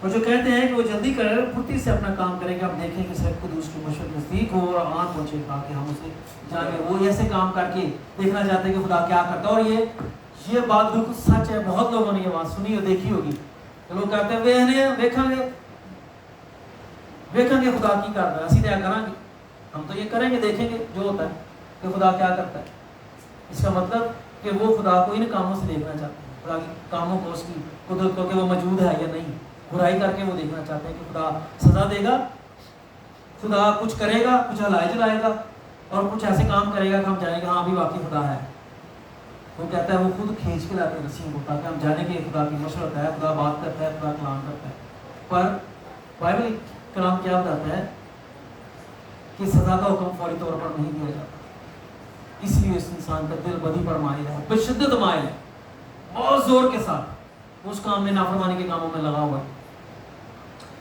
और जो कहते हैं कि वो जल्दी करें, फुर्ती से अपना काम करेंगे, हम देखें कि सब खुद उसकी मशहूर नजदीक हो और आन पहुंचेगा कि हम उसे जाने। वो ऐसे काम करके देखना चाहते हैं कि खुदा क्या करता है। और ये बात बिल्कुल सच है, बहुत लोगों ने ये बात सुनी और देखी होगी। तो लोग कहते हैं वेखेंगे खुदा की करता है, असी क्या करेंगे, हम तो ये करेंगे, देखेंगे जो होता है कि खुदा क्या करता है। इसका मतलब कि वो खुदा को इन कामों से देखना चाहते हैं, खुदा के कामों को, उसकी कुदरत को, कि वो मौजूद है या नहीं। बुराई करके वो देखना चाहते हैं कि खुदा सजा देगा, खुदा कुछ करेगा, कुछ हलाए जलाएगा और कुछ ऐसे काम करेगा कि हम जानेंगे हाँ अभी वाकई खुदा है। वो कहता है वो खुद खींच के लाते हैं रस्सियों को, ताकि हम जाने कि खुदा की मशरत है, खुदा बात करता है, खुदा कलाम करता है। पर बाइबल कलाम क्या बताता है कि सजा का हुक्म फौरी तौर पर नहीं दिया जाता, इसलिए इस इंसान का दिल बदी पर मायल है, बेशिद्दत मायल है, बहुत जोर के साथ उस काम में, नाफरमानी के कामों में लगा हुआ है।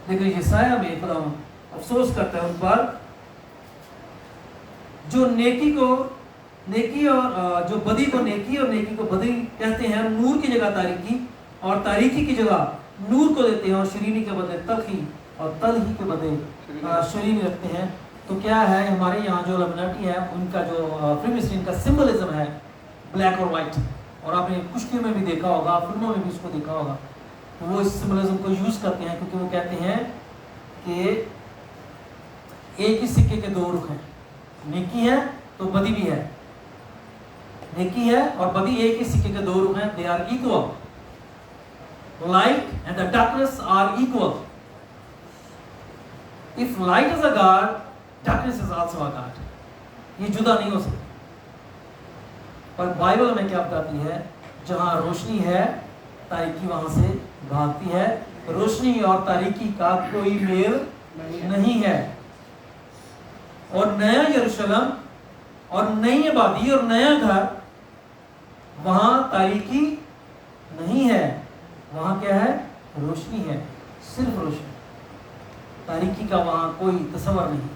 लेकिन यशायाह में खुदा अफसोस करता है उन पर जो नेकी और जो बदी को नेकी और नेकी को बदी कहते हैं, नूर की जगह तारीकी और तारीकी की जगह नूर को देते हैं, और शरीनी के बदले तलखी और तलही के बदले शरीनी रखते हैं। तो क्या है, हमारे यहाँ जो लमिनाटी है उनका जो फिल्म स्क्रीन का सिंबलिज्म है ब्लैक और वाइट, और आपने कुश्ती में भी देखा होगा, फिल्मों में भी इसको देखा होगा। तो वो इस सिंबलिज्म को यूज करते हैं क्योंकि वो कहते हैं कि एक ही सिक्के के दो रुख हैं, नेकी है तो बदी भी है, नेकी है और बदी एक ही सिक्के के दो रुख हैं, they are equal, light and the darkness are equal. If light is a God, darkness is also a God, ये जुदा नहीं हो सकते। पर बाइबल में क्या बताती है, जहां रोशनी है तारीकी वहां से भागती है, रोशनी और तारीकी का कोई मेल नहीं है। और नया यरूशलेम और नई आबादी और नया घर, वहां तारीकी नहीं है, वहां क्या है, रोशनी है, सिर्फ रोशनी, तारीकी का वहां कोई तस्वर नहीं।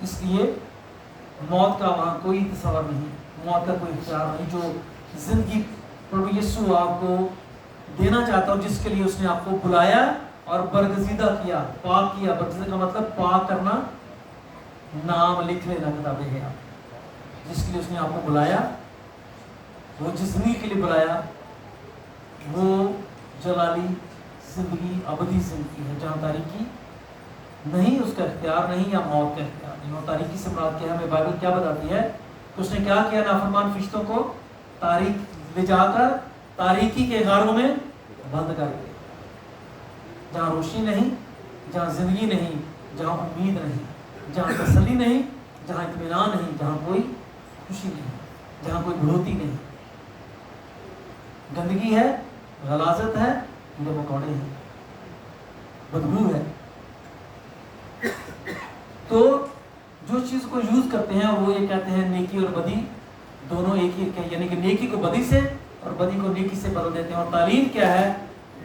इसलिए मौत का वहां कोई तस्वर नहीं, मौत का कोई ख्याल नहीं। जो जिंदगी प्रभु यीशु आपको देना चाहता है, जिसके लिए उसने आपको बुलाया اور برگزیدہ کیا, پاک کیا. برگزیدہ کا مطلب پاک کرنا, نام لکھ لینا کتاب حیات. جس کے لیے اس نے آپ کو بلایا, وہ جس زندگی کے لیے بلایا, وہ جلالی زندگی, ابدی زندگی ہے, جہاں تاریکی نہیں, اس کا اختیار نہیں, یا موت کا اختیار نہیں. اور تاریکی سے مراد کیا ہے, ہمیں بائبل کیا بتاتی ہے کہ اس نے کیا کیا, نافرمان فرشتوں کو تاریک لے جا کر تاریکی کے غاروں میں بند کر دیا. جہاں روشنی نہیں, جہاں زندگی نہیں, جہاں امید نہیں, جہاں تسلی نہیں, جہاں اطمینان نہیں, جہاں کوئی خوشی نہیں, جہاں کوئی بڑھوتی نہیں. گندگی ہے, غلاظت ہے, کیڑے مکوڑے ہیں, بدبو ہے. تو جو چیز کو یوز کرتے ہیں, اور وہ یہ کہتے ہیں نیکی اور بدی دونوں ایک ہی, یعنی کہ نیکی کو بدی سے اور بدی کو نیکی سے بدل دیتے ہیں. اور تعلیم کیا ہے,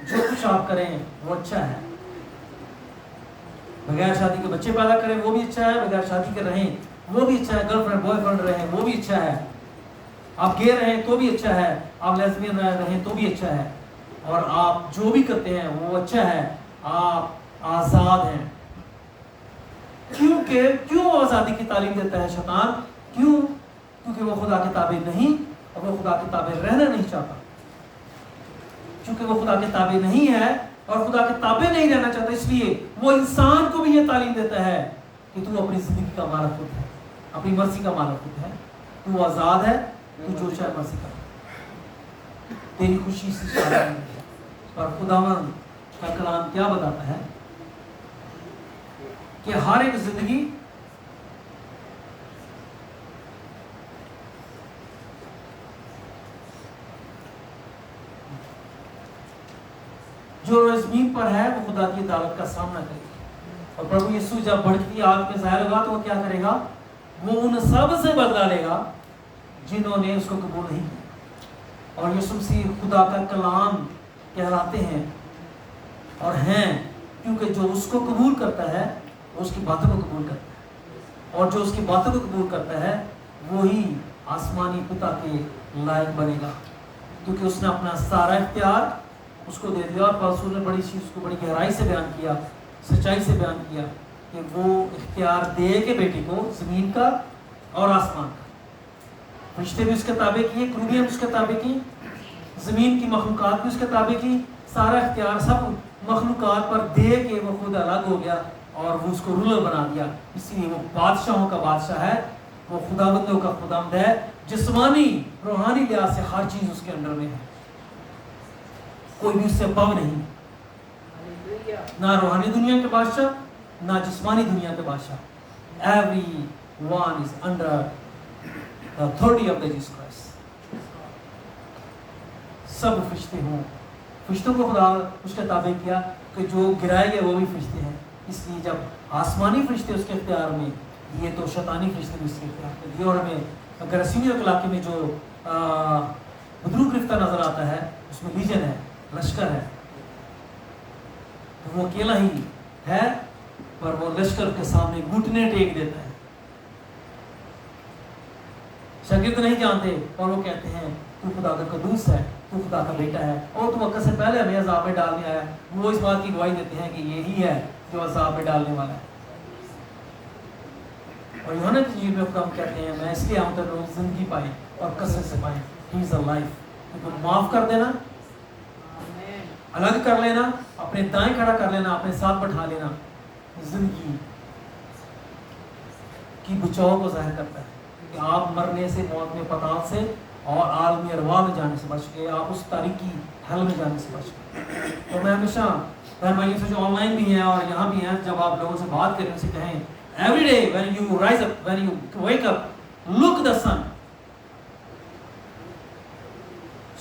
جو کچھ آپ کریں وہ اچھا ہے. بغیر شادی کے بچے پیدا کریں وہ بھی اچھا ہے, بغیر شادی کے رہیں وہ بھی اچھا ہے, گرل فرینڈ بوائے فرینڈ رہیں وہ بھی اچھا ہے, آپ گے رہیں تو بھی اچھا ہے, آپ لیزبین رہیں تو بھی اچھا ہے, اور آپ جو بھی کرتے ہیں وہ اچھا ہے. آپ آزاد ہیں. کیوں آزادی کی تعلیم دیتا ہے شیطان؟ کیوں؟ کیونکہ وہ خدا کے تابع نہیں, اور وہ خدا کے تابع رہنا نہیں چاہتا. چونکہ وہ خدا کے تابع نہیں ہے اور خدا کے تابع نہیں رہنا چاہتا, اس لیے وہ انسان کو بھی یہ تعلیم دیتا ہے کہ تو اپنی زندگی کا مالک خود ہے, اپنی مرضی کا مالک خود ہے, تو آزاد ہے, تو جو چاہے مرضی کر, تیری خوشی سے شامل نہیں ہے. اور خداوند کا کلام کیا بتاتا ہے کہ ہر ایک زندگی جو زمین پر ہے وہ خدا کی عدالت کا سامنا کرے گی. اور پربھو یسوع جب بڑھتی آگ میں ظاہر ہوگا تو وہ کیا کرے گا, وہ ان سب سے بدلہ لے گا جنہوں نے اس کو قبول نہیں کیا. اور یسوع مسیح خدا کا کلام کہلاتے ہیں اور ہیں, کیونکہ جو اس کو قبول کرتا ہے وہ اس کی باتوں کو قبول کرتا ہے, اور جو اس کی باتوں کو قبول کرتا ہے وہی آسمانی پتا کے لائق بنے گا, کیونکہ اس نے اپنا سارا اختیار اس کو دے دیا. اور پالسول نے بڑی چیز کو بڑی گہرائی سے بیان کیا, سچائی سے بیان کیا کہ وہ اختیار دے کے بیٹی کو زمین کا اور آسمان کا. فرشتے بھی اس کے تابع کیے, کروبیاں اس کے تابع کی, زمین کی مخلوقات بھی اس کے تابع کی. سارا اختیار سب مخلوقات پر دے کے وہ خود الگ ہو گیا اور وہ اس کو رولر بنا دیا. اسی لیے وہ بادشاہوں کا بادشاہ ہے, وہ خداوندوں کا خداوند ہے. جسمانی روحانی لحاظ سے ہر چیز اس کے اندر میں ہے, کوئی بھی اس سے بو نہیں, نہ روحانی دنیا کے بادشاہ نہ جسمانی دنیا کے بادشاہ. Everyone is under the authority of Jesus Christ. سب فرشتے ہوں, فرشتوں کو خدا اس کے تابع کیا کہ جو گرائے گئے وہ بھی فرشتے ہیں. اس لیے جب آسمانی فرشتے اس کے اختیار میں یہ تو شیطانی فرشتے بھی اس کے اختیار میں دیے. اور ہمیں اگر سینئر علاقے میں جو بدروق رفتہ نظر آتا ہے اس میں لیجن ہے, لشکر ہے, وہ اکیلا ہی ہے پر وہ لشکر کے سامنے گھٹنے ٹیک دیتا ہے. شاگرد نہیں جانتے اور وہ کہتے ہیں تو خدا کا قدوس ہے, تو خدا کا بیٹا ہے, اور تو وقت سے پہلے ہمیں عذاب میں ڈالنے آیا. وہ اس بات کی گواہی دیتے ہیں کہ یہی ہے جو عذاب میں ڈالنے والا ہے. اور یوحنا کی انجیل میں خدا کہتے ہیں میں اس لیے آؤں تاکہ لوگ زندگی پائیں اور کثرت سے پائیں. He is alive. تو معاف کر دینا, الگ کر لینا, اپنے دائیں کھڑا کر لینا, اپنے ساتھ بٹھا لینا, زندگی کی بچاؤ کو ظاہر کرتا ہے کہ آپ مرنے سے, موت میں, پتال سے اور عالمی ارواح میں جانے سے بچ گئے, آپ اس تاریکی حل میں جانے سے بچ گئے. تو میں ہمیشہ بھائیوں سے جو آن لائن بھی ہیں اور یہاں بھی ہیں, جب آپ لوگوں سے بات کریں ان سے کہیں every day when you rise up, when you wake up, look the sun.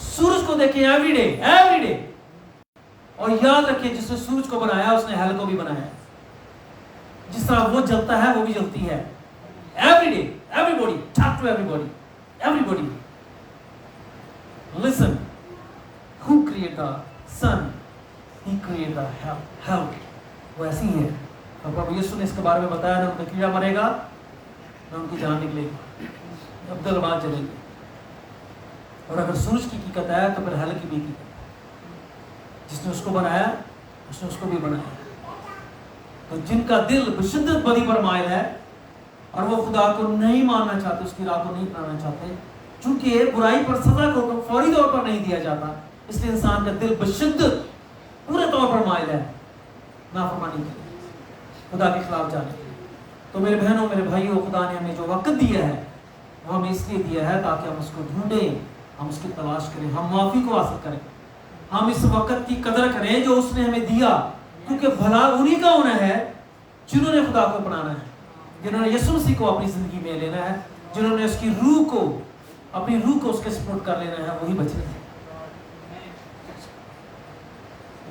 سورج کو دیکھیں every day. اور یاد رکھیں جس نے سورج کو بنایا اس نے ہیل کو بھی بنایا. جس طرح وہ جلتا ہے وہ بھی جلتی ہے. Every day, everybody, talk to everybody. Listen, who created the sun? He created the hell. وہ ایسی ہی ہے. اور پربھو یسوع نے اس کے بارے میں بتایا نہ ان کا کیڑا مرے گا نہ ان کی جان نکلے گی, ابدالآباد جلے گی. اور اگر سورج کی حقیقت ہے تو پھر ہیل کی بھی حقیقت ہے. جس نے اس کو بنایا उसने उसको भी बनाया। तो जिनका दिल बशिद्दत बदी पर मायल है और वो खुदा को नहीं मानना चाहते, उसकी राह को नहीं अपनाना चाहते, चूंकि बुराई पर सजा को फौरी तौर पर नहीं दिया जाता, इसलिए इंसान का दिल बशिद्दत पूरे तौर पर मायल है नाफरमानी के लिए, खुदा के खिलाफ जाने के लिए। तो मेरे बहनों, मेरे भाइयों, खुदा ने हमें जो वक्त दिया है वो हमें इसलिए दिया है ताकि हम उसको ढूंढें, हम उसकी तलाश करें, हम माफ़ी को हासिल करें, हम इस वक्त की कदर करें जो उसने हमें दिया, क्योंकि भला उन्हीं का होना है जिन्होंने खुदा को अपनाना है, जिन्होंने यीशु मसीह को अपनी ज़िंदगी में लेना है, जिन्होंने उसकी रूह को, अपनी रूह को उसके सपोर्ट कर लेना है, वही बचे हैं।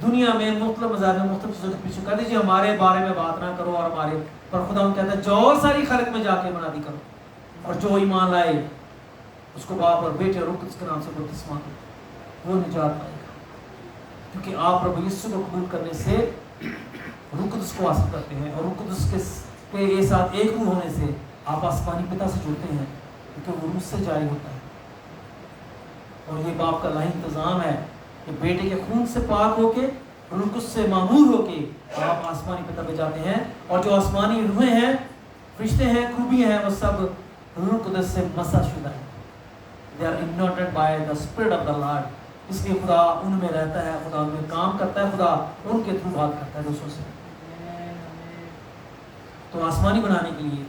दुनिया में मुख्तलिफ मज़ाहिब में मुख्तलिफ चीज़ों के पीछे, कह दीजिए हमारे बारे में बात ना करो, और हमारे पर खुदा कहता है जो और सारी खलक में जाके मनादी करो, और जो ईमान लाए उसको बाप और बेटे और रूह के नाम से बपतिस्मा दो, वो निजात पाएगा। क्योंकि आप प्रभु यीशु को कबूल करने से रूह कुदस को हासिल करते हैं, और रूह कुदस के साथ एक रूह होने से आप आसमानी पिता से जुड़ते हैं, क्योंकि वो रूह से जारी होता है। और ये बाप का लाही इंतज़ाम है कि बेटे के खून से पाक होके, रूह कुदस से मामूर होके आप आसमानी पिता पे जाते हैं, और जो आसमानी रूहें हैं, फरिश्ते हैं, खूबियाँ हैं, वो सब रूह कुदस से मसा शुदा है। They are anointed by the Spirit of the Lord. इसलिए खुदा उनमें रहता है, खुदा उनमें काम करता है, खुदा उनके थ्रू बात करता है दूसरों से। तो आसमानी बनाने के लिए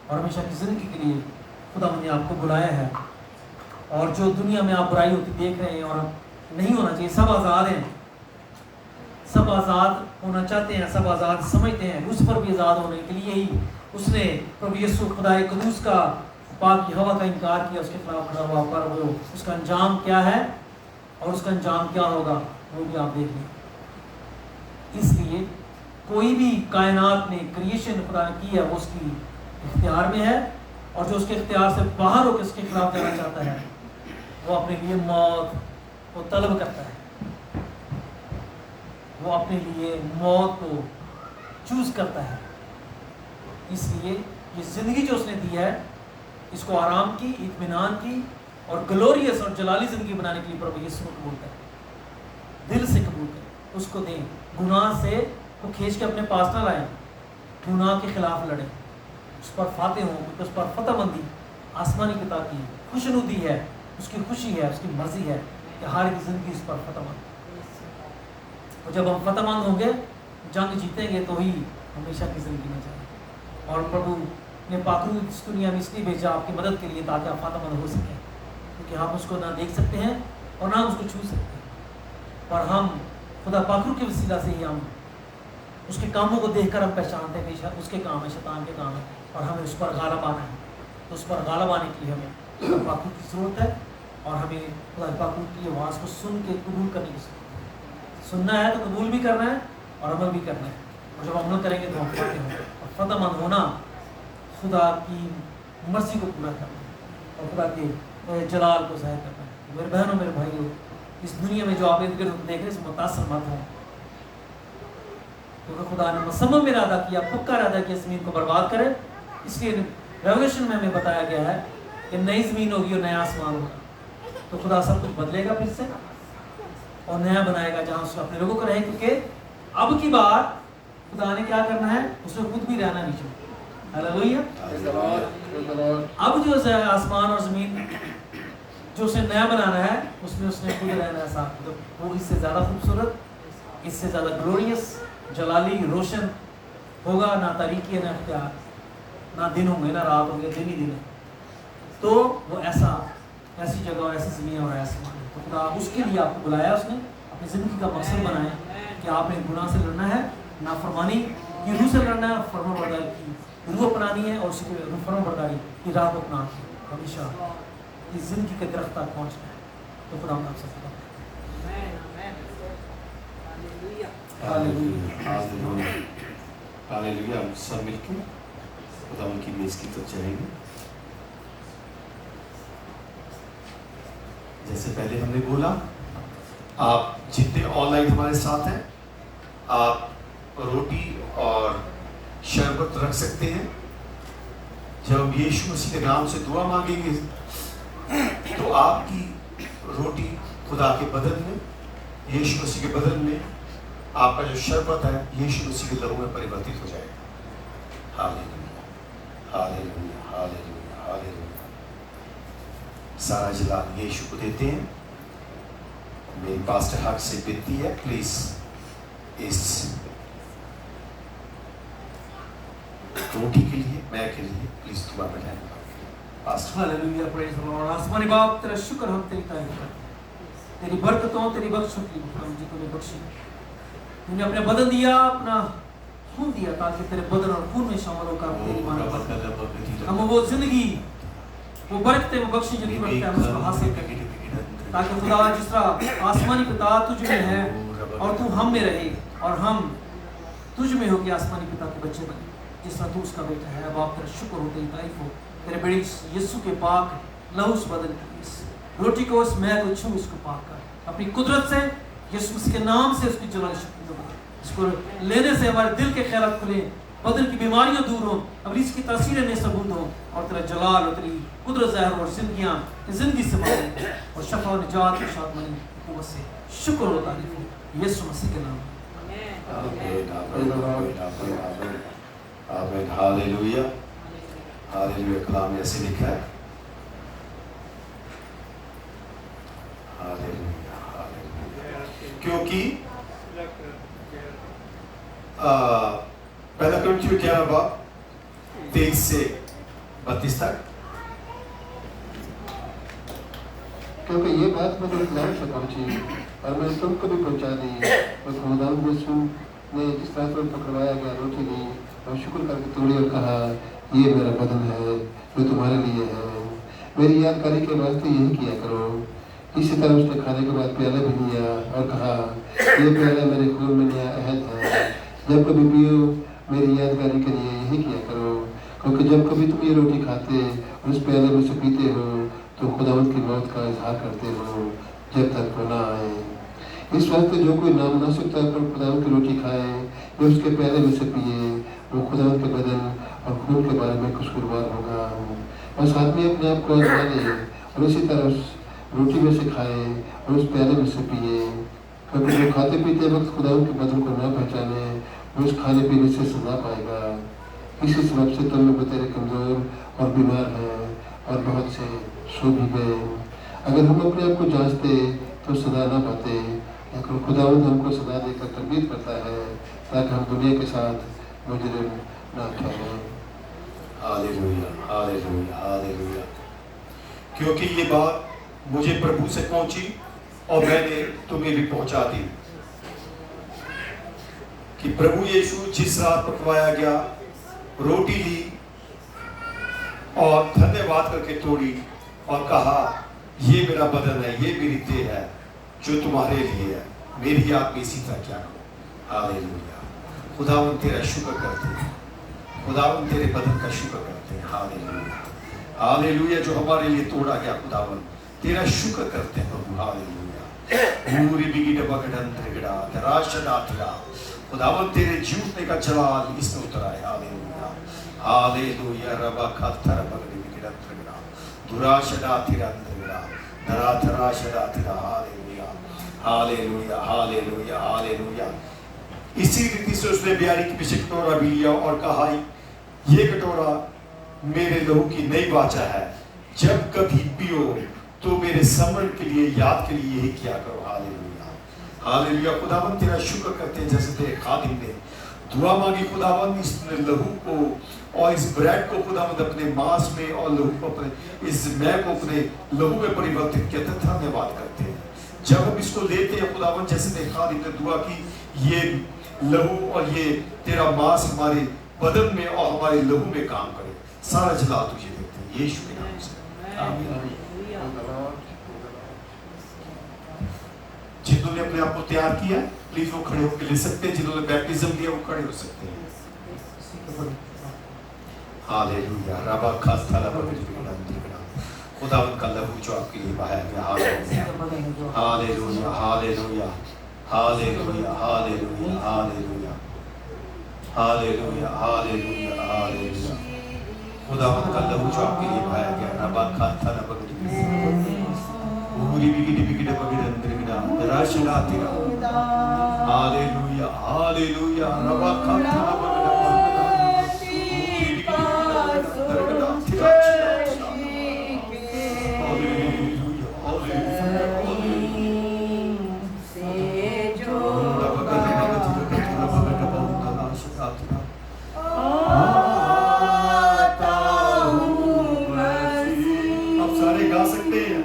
और हमेशा की जिंदगी के लिए खुदा ने आपको बुलाया है। और जो दुनिया में आप बुराई होती देख रहे हैं और नहीं होना चाहिए, सब आज़ाद हैं, सब आज़ाद होना चाहते हैं, सब आज़ाद समझते हैं, उस पर भी आज़ाद होने के लिए ही उसने प्रभु यीशु खुदा कुदूस का पाक यहोवा का इनकार किया, उसके खिलाफ खड़ा हुआ, पर वो उसका अंजाम क्या है और उसका अंजाम क्या होगा वो भी आप देख लें। इसलिए कोई भी कायनात में क्रिएशन खुदा ने की है वो उसकी इख्तियार में है, और जो उसके इख्तियार से बाहर होकर उसके खिलाफ जाना चाहता है वो अपने लिए मौत को तलब करता है, वो अपने लिए मौत को चूज करता है। इसलिए ये ज़िंदगी जो उसने दी है, इसको आराम की, इत्मीनान की और ग्लोरियस और जलाली ज़िंदगी बनाने के लिए प्रभु यीशु को कबूल करें, दिल से कबूल करें, उसको दें, गुनाह से को खींच के अपने पास ना लाएं, गुनाह के खिलाफ लड़ें, उस पर फाते हों, क्योंकि उस पर फतहमंदी आसमानी पिता की खुशनुदी है, उसकी खुशी है, उसकी मर्जी है कि हर की ज़िंदगी उस पर फतहमंद। और जब हम फतहमंद होंगे, जंग जीतेंगे, तो ही हमेशा की ज़िंदगी में जाएंगे। और प्रभु ने पाखरू इस दुनिया में इसलिए भेजा आपकी मदद के लिए ताकि आप फातमंद हो सकें, क्योंकि हम उसको ना देख सकते हैं और ना उसको छू सकते हैं, पर हम खुदा पाखरू के वसीला से ही हम उसके कामों को देखकर हम पहचानते हैं कि उसके काम है, शैतान के काम है, और हमें उस पर गालिब आना है। तो उस पर गालिब आने के लिए हमें पाखरू की ज़रूरत है, और हमें खुदा पाखरू की आवाज़ को सुन के कबूल करने की ज़रूरत है। सुनना है तो कबूल भी करना है और अमल भी करना है, और जब अमल करेंगे तो हम फतेह होंगे। और फतहमंद होना खुदा की मर्जी को पूरा करना है और खुदा के जलाल को ज़ाहिर करना है। मेरे बहनों, मेरे भाइयों, इस दुनिया में जो आप इर्द गिर्द देख रहे हैं, इसमें मुतासर मत हों, क्योंकि खुदा ने मुसम्मम इरादा किया, पक्का इरादा किया ज़मीन को बर्बाद करे। इसलिए रेवल्यूशन में हमें बताया गया है कि नई ज़मीन होगी और नया आसमान होगा। तो खुदा सब कुछ बदलेगा फिर से और नया बनाएगा, जहाँ उसने अपने लोगों को रहे, क्योंकि अब की बार खुदा ने क्या करना है, उसमें खुद भी रहना नहीं चाहिए। हालेलुया। अब जो है आसमान और ज़मीन जो उसे नया बनाना है, उसमें उसने खुद रहना है साथ, तो वो इससे ज़्यादा खूबसूरत, इससे ज़्यादा ग्लोरियस, जलाली, रोशन होगा। ना तारीकी है, ना इख्तियार, ना दिन होंगे ना रात होंगे, दिन ही दिन है। तो वो ऐसी जगह और ऐसी ज़मीन और आसमान है। तो खुदा उसके लिए आपको बुलाया, उसने अपनी ज़िंदगी का मकसद बनाया कि आपने गुनाह से लड़ना है, नाफरमानी की रूह से लड़ना है, फर्माबरदारी की रूह अपनानी है, और उसी के फर्माबरदारी की राह को अपना हमेशा इस ज़िंदगी के दरख्त तक पहुँचना है। तो खुदा हम आपसे हालेलुया। हम सब मिलकर खुदा उनकी मेज़ की तरफ जाएंगे। जैसे पहले हमने बोला, आप जितने ऑनलाइन हमारे साथ हैं, आप रोटी और शरबत रख सकते हैं। जब हम यीशु मसीह के नाम से दुआ मांगेंगे तो आपकी रोटी खुदा के बदन में, यीशु मसीह के बदन में आपका जो शरबत है यीशु मसीह के लहू में परिवर्तित हो जाएगा। Hallelujah, hallelujah, hallelujah, hallelujah. सारा जलाल यीशु को देते हैं। मेरी पास्टर हक से विनती है, प्लीज इस रोटी के लिए, मैं के लिए प्लीज दुआ में रहना। Pastor hallelujah, praise the Lord. आसमानी बाप तेरा शुक्र, हम तेरी तारीफ करते हैं, तेरी बरकतों तेरी बख्शिश की हम जी तूने बख्शी। तूने अपने बदन दिया, अपना खून दिया ताकि तेरे बदन और खून में शामिल होकर तेरी मानव हम वो जिंदगी, वो बरकतें, वो बख्शिश जो तू रखता है हम उसको हासिल करें, ताकि खुदा जिस तरह आसमानी पिता तुझ में है और तू हम में रहे और हम तुझ में हो कि आसमानी पिता के बच्चे बने, जिस तरह तू उसका बेटा है। बाप तेरा शुक्र हो, तेरी तारीफ हो, तेरे बड़े यीशु के पाक लहू से बदल की इस रोटी को, उस मैं को छू, उसको पाक कर अपनी कुदरत से, यीशु मसीह के नाम से उसकी जलाली शक्ति दो। इसको लेने से हमारे दिल के ख्यालात खुले, बदन की बीमारियां दूर हो, अब इसकी तासीरें निस्तबूत हो और तेरा जलाल और तेरी कुदरत ज़ाहिर और जिंदगी से बदले और शफा और निजात के साथ मनी कुव्वत से शुक्र और तारीफ हो यीशु मसीह के नाम में। आमीन, हालेलुया, हालेलुया। कलाम में ऐसे लिखा है, हालेलुया, हालेलुया, क्योंकि पहला कुरिन्थियों 11:23 से 32 तक, क्योंकि ये बात मुझे इस्लाम से पहुंची और मैं तुमको भी पहुंचा दी। और खुदावंद यीशु ने जिस तरह से पकड़वाया गया, रोटी ली और शुक्र करके तोड़ी और कहा, ये मेरा बदन है जो तुम्हारे लिए है, मेरी यादगारी के वास्ते यही किया करो। इसी तरह उसने खाने के बाद प्याला भी लिया और कहा, ये प्याला मेरे खून में नया अहद है, जब कभी पियो मेरी यादगारी के लिए यही किया करो। क्योंकि जब कभी तुम ये रोटी खाते और उस प्याले में से पीते हो तो खुदावंद की मौत का इजहार करते हो जब तक वो ना आए। इस वास्ते जो कोई नामुनासिब तौर पर खुदावंद की रोटी खाए या उसके प्याले में से पिए, वो खुदावंद के बदन और खून के बारे में कसूरवार होगा। बस आदमी अपने आप को आजमा ले और इसी तरह उस रोटी में से खाए और उस प्याले में से पिए। क्योंकि जो खाते पीते वक्त खुदावंद के बदन को न पहचाने वो उस खाने पीने से सजा पाएगा। इसी सबब से तुम लोग तेरे कमज़ोर और बीमार हैं और बहुत से सो भी गए। अगर हम अपने आप को जांचते तो सजा ना पाते, लेकिन खुदावंद हमको सजा देकर तरबीत करता है ताकि हम दुनिया के साथ मुजरिम ना ठहरें। Hallelujah, hallelujah, hallelujah. क्योंकि ये बात मुझे प्रभु से पहुंची और मैंने तुम्हें भी पहुंचा दी कि प्रभु यीशु जिस रात पकवाया गया, रोटी ली और धन्यवाद करके तोड़ी और कहा, ये मेरा बदन है, ये मेरी देह है जो तुम्हारे लिए है, मेरी याद में इसी तरह क्या करो। हालेलुया। खुदावंद तेरा शुक्र करते हैं, खुदावंद तेरे बदन का शुक्र करते हैं। हालेलुया, हालेलुया, जो हमारे लिए तोड़ा गया, खुदावंद तेरा शुक्र करते हैं प्रभु। हालेलुया। पूरी बिगी डबगडन त्रिगड़ा तराशना तिरा, खुदावंद तेरे जूतने का जलाल इसमें उतरा है। Hallelujah, hallelujah. रबा खतर बगड़ी बिगड़न त्रिगड़ा दुराशना तिरा त्रिगड़ा धरा धराशना तिरा। Hallelujah, hallelujah, hallelujah, hallelujah. इसी रीति से उसने ब्यारी के पीछे कटोरा भी लिया और कहा, ये कटोरा मेरे लहू की नई वाचा है, जब कभी पियो तो मेरे स्मरण के लिए, याद के लिए यही किया करो। Hallelujah, hallelujah. खुदावंद तेरा शुक्र करते हैं जैसे तेरे खादिम ने दुआ मांगी, खुदावंद इस लहू को और इस ब्रेड को खुदावंद अपने मांस में और लहू को अपने इस मैं को अपने लहू में परिवर्तित किया। धन्यवाद करते हैं जब हम इसको लेते हैं खुदावंद, जैसे तेरे खादिम ने दुआ की, ये लहू और ये तेरा मांस हमारे बदन में और हमारे लहू में काम करे। सारा जलाल तुझे देते हैं यीशु के नाम से, आमीन। जिन्होंने अपने आप को तैयार किया प्लीज वो खड़े होकर ले सकते हैं, जिन्होंने बैप्टिज्म दिया वो खड़े हो सकते हैं। हालेलुया। रबा खास्ताला बगड़ा खुदावंद का लहू जो आपके लिए बहाया गया। Hallelujah, hallelujah, hallelujah, hallelujah, hallelujah, hallelujah, hallelujah, hallelujah, hallelujah. खुदावंद का लहू जो आपके लिए बहाया गया। रबा खास्ताला बगड़ी पूरी बिगड़ी बिगड़ी बगड़ी अंदर बिना दराशना तेरा। हालेलुया, हालेलुया आप सारे गा सकते हैं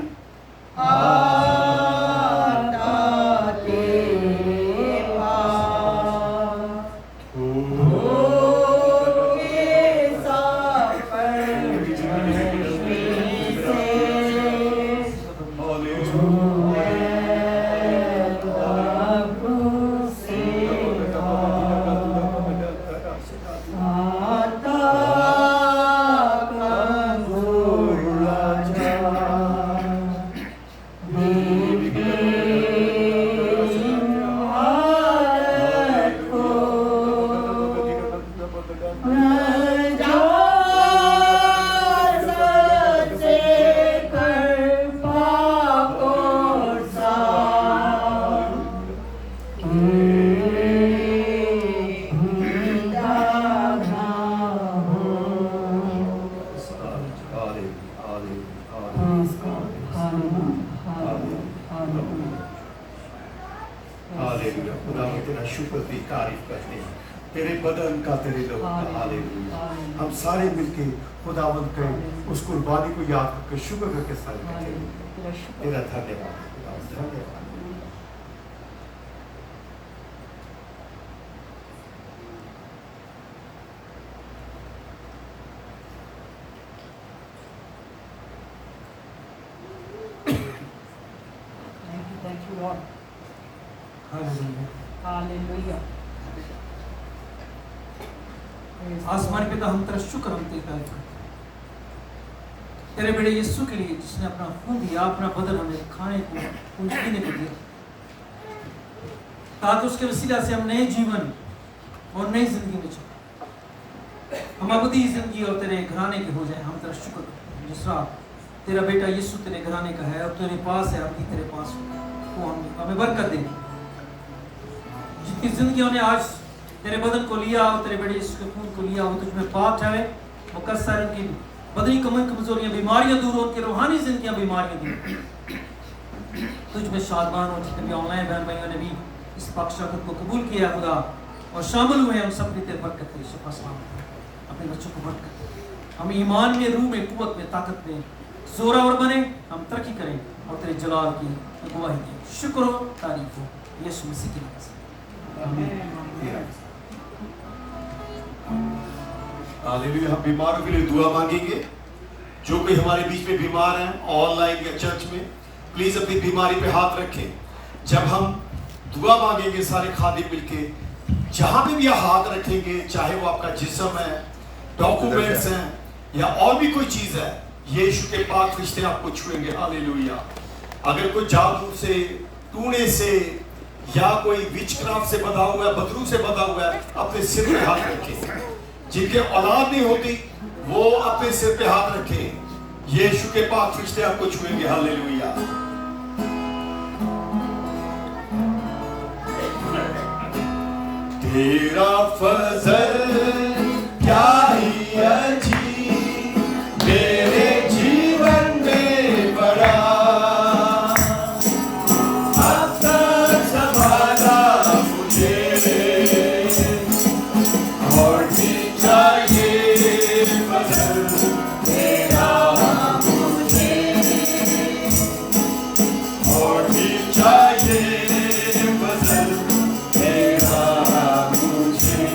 हालेलुया खुदा हम तेरा शुक्र की तारीफ करते हैं तेरे बदन का तेरे लोग का हालेलुया हम सारे मिलके खुदावंद के उस कुर्बानी को याद करके शुक्र करके सारे तेरा धन्यवाद धन्यवाद Thank you, Lord. Hallelujah Hallelujah. आसमान पिता हम तेरा शुक्र हम तेरी तारीफ करते हैं तेरे बेटे यीशु के लिए जिसने अपना खून दिया अपना बदन हमें खाने को कुछ पीने को दिया ताकि उसके वसीला से हम नए जीवन और नई जिंदगी में चले हम अबदी जिंदगी और तेरे घराने के हो जाए हम तेरा शुक्र करते हैं जिस रात तेरा बेटा यीशु तेरे घराने का है और तेरे पास है हम भी तेरे पास हो तो हमें बरकत दे जितनी जिंदगियों ने आज तेरे बदन को लिया और तेरे बेटे यीशु के खून को लिया वो तुझ में पाक ठहरे मुकस्सर उनकी बदनी कमजोरियां बीमारियां दूर हो उनकी रूहानी जिंदगियां बीमारियां दूर तुझ में शादमान हो जितने भी ऑनलाइन बहन भाइयों ने भी इस पक्षागत को कबूल किया खुदा और शामिल हुए हम सब की तेरे बरकत तेरी शिफा सलामत अपने बच्चों को बरकत हम ईमान में रूह में कुव्वत में ताकत में जोरावर बने हम तरक्की करें और तेरे जलाल की गवाही दें शुक्र हो तारीफ हो यीशु मसीह के नाम से हालेलुया हम बीमारों के लिए दुआ मांगेंगे जो कोई हमारे बीच में बीमार हैं ऑनलाइन या चर्च में प्लीज अपनी बीमारी पे हाथ रखें जब हम दुआ मांगेंगे सारे खादिम मिलके जहां पे भी आप हाथ रखेंगे चाहे वो आपका जिस्म है डॉक्यूमेंट्स हैं या और भी कोई चीज है यीशु के पाक रिश्ते आपको छुएंगे हालेलुया अगर कोई जादू से टूने से या कोई विचक्राफ्ट से बंधा हुआ है बदरू से बंधा हुआ है अपने सिर पे हाथ रखें जिनके औलाद नहीं होती वो अपने सिर पे हाथ रखें यीशु के पाक रिश्ते आपको छुएंगे हालेलुया तेरा फजल क्या ही अजीब मेरे जीवन में बड़ा अब तक संभाला मुझे और भी चाहिए फजल तेरा मुझे और भी चाहिए फजल तेरा मुझे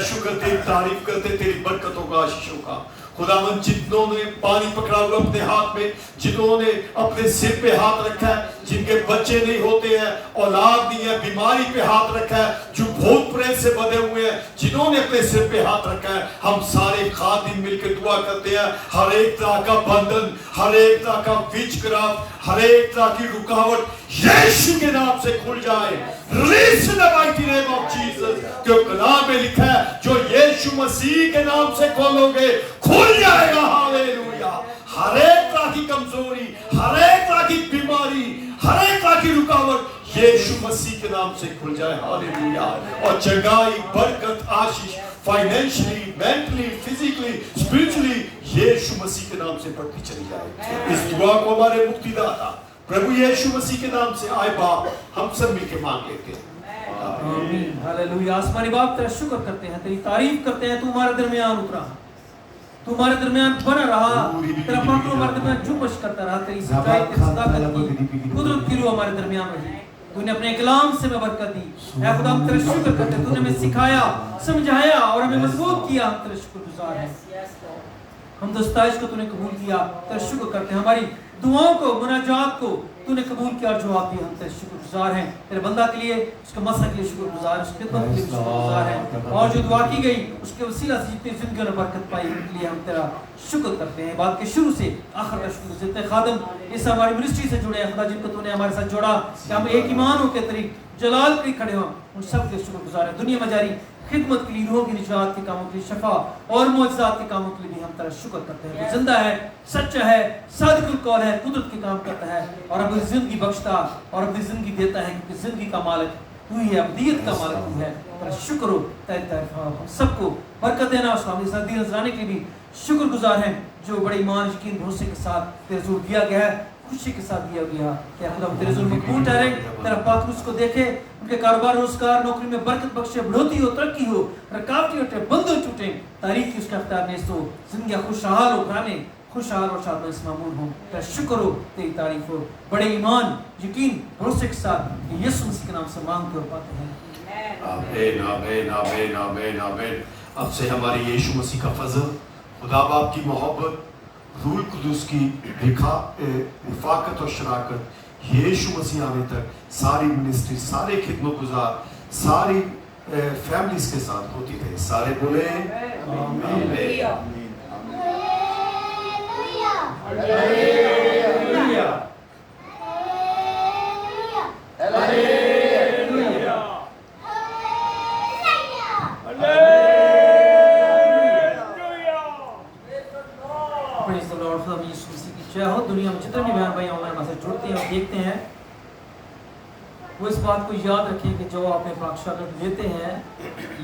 शुक्र तेरी तारीफ करते तेरी बरकतों का आशीषों का। खुदावन जितनों ने पानी पकड़ा हुआ अपने हाथ में, जिन्होंने अपने सिर पे हाथ रखा है, जिनके बच्चे नहीं होते हैं, औलाद नहीं है, बीमारी पे हाथ रखा है, जो भूत प्रेत से बंधे हुए हैं, जिन्होंने अपने सिर पे हाथ रखा है, हम सारे खादिम मिलकर दुआ करते हैं हर एक तरह का बंधन, हर एक तरह का विचक्राफ्ट, हर एक तरह की रुकावट यीशु के नाम से खुल जाए। Release in the mighty name of Jesus। क्योंकि कलाम में लिखा है जो यीशु मसीह के नाम से खोलोगे खुल जाएगा। हालेलुया। हर एक तरह की कमजोरी, हर एक तरह की बीमारी, हर एक तरह की रुकावट यीशु मसीह के नाम से खुल जाए। हालेलुया। और जगाई, बरकत, आशीष फाइनेंशियली, मेंटली, फिजिकली, स्पिरिचुअली यीशु मसीह के नाम से बढ़ती चली जाए। इस दुआ को हमारे मुक्तिदाता प्रभु यीशु मसीह के नाम से आए बाप हम सब मिलकर मांग लेते हैं। आमीन। हालेलुया। आसमानी बाप तेरा शुक्र करते हैं, तेरी तारीफ करते हैं, तू हमारे दरमियान उतरा, तू हमारे दरमियान बना रहा, तेरा पवित्र हमारे दरमियान जुम्मश करता रहा, तेरी सच्चाई, तेरी सदाकत की कुदरत की रूह हमारे दरमियान रही। तूने अपने कलाम से हमें बरकत दी। ऐ खुदा हम तेरा शुक्र करते हैं, तूने हमें सिखाया, समझाया और हमें मजबूत किया। हम तेरे शुक्रगुजार हैं। हम दस्तावेज को तूने कबूल किया, तेरा शुक्र करते हैं। हमारी दुआओं को, मुनाजात को तूने कबूल किया और जवाब दिया। हम तेरे शुक्रगुजार हैं। तेरे बंदा के लिए, उसके मसला के लिए शुक्रगुजार, उसके खिदमत के लिए शुक्रगुजार हैं। और जो दुआ की गई उसके वसीला से जितनी जिंदगी में बरकत पाई उनके लिए हम तेरा शुक्र करते हैं। बात के शुरू से आखिर तक शुक्र। जितने खादम इस हमारी मिनिस्ट्री से जुड़े हैं खुदा, जिनको तूने हमारे साथ जोड़ा कि हम एक ईमान होकर तेरी जलाल पे खड़े हों, उन सब के शुक्रगुजार हैं। दुनिया में जारी खिदमत के लिए, रूहों की निजात के कामों के लिए, शफा और मुआवजात के कामों के लिए भी हम तेरा शुक्र करते हैं। तू जिंदा है, सच्चा है, सादिकुल कौल है, कुदरत के काम करता है और अपनी जिंदगी बख्शता और अपनी जिंदगी देता है, क्योंकि जिंदगी का मालिक तू ही है, अब्दियत का मालिक तू है। तेरा शुक्र हो, तेरी तारीफ हो। हम सबको बरकत देना, उसको हमारे साथ दीन नजराने के लिए भी शुक्रगुजार हैं, जो बड़े ईमान, यकीन, भरोसे के साथ तेरे जोर दिया गया है, खुशी के साथ दिया गया। क्या खुदा तेरे जोर में कबूल ठहरे, तेरा पाक उसको देखे, उनके कारोबार, रोजगार, नौकरी में बरकत बख्शे, बढ़ोतरी हो, तरक्की हो, रुकावटें हटे, बंधन टूटे, तारीफ की उसका अख्तियार नेस्त हो, जिंदगी खुशहाल हो, घराने खुशहाल और शाद में मामूल हो। तेरा शुक्र हो, तेरी तारीफ हो। बड़े ईमान, यकीन, भरोसे के साथ यीशु मसीह के नाम से मांगते और पाते हैं। आमीन, आमीन, आमीन, आमीन, आमीन। अब से हमारे यीशु मसीह का फजल, खुदा बाप की मोहब्बत, रूह कुदूस की रिफाकत और शराकत यीशु मसीह आने तक सारी मिनिस्ट्री, सारे खिदमतगुजार, सारी फैमिलीज के साथ होती रहे। सारे बोले आमीन। हो। दुनिया में जितने भी बहन भाई ऑनलाइन मैसेज जुड़ते हैं और देखते हैं, वो इस बात को याद रखें कि जो आपने पाक शहादत लेते हैं,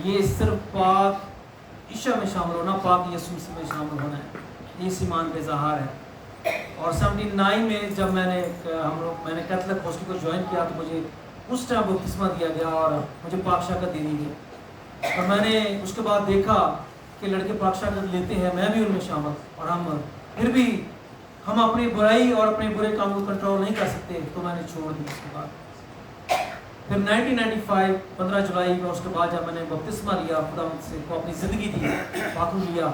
ये सिर्फ पाक ईशा में शामिल होना, पाक यीशु मसीह में शामिल होना है। ये ईमान का इज़हार है। और 79 में जब मैंने कैथलिक हॉस्टल को ज्वाइन किया, तो मुझे उस टाइम बपतिस्मा दिया गया और मुझे पाक शहादत दे दी गई। और मैंने उसके बाद देखा कि लड़के पाक शहादत लेते हैं, मैं भी उनमें शामिल, और हम फिर भी हम अपनी बुराई और अपने बुरे कामों को कंट्रोल नहीं कर सकते, तो मैंने छोड़ दी। उसके बाद फिर 1995 15 जुलाई में, उसके बाद जब मैंने बपतिस्मा लिया, खुदा से को अपनी ज़िंदगी दी, पाक लिया,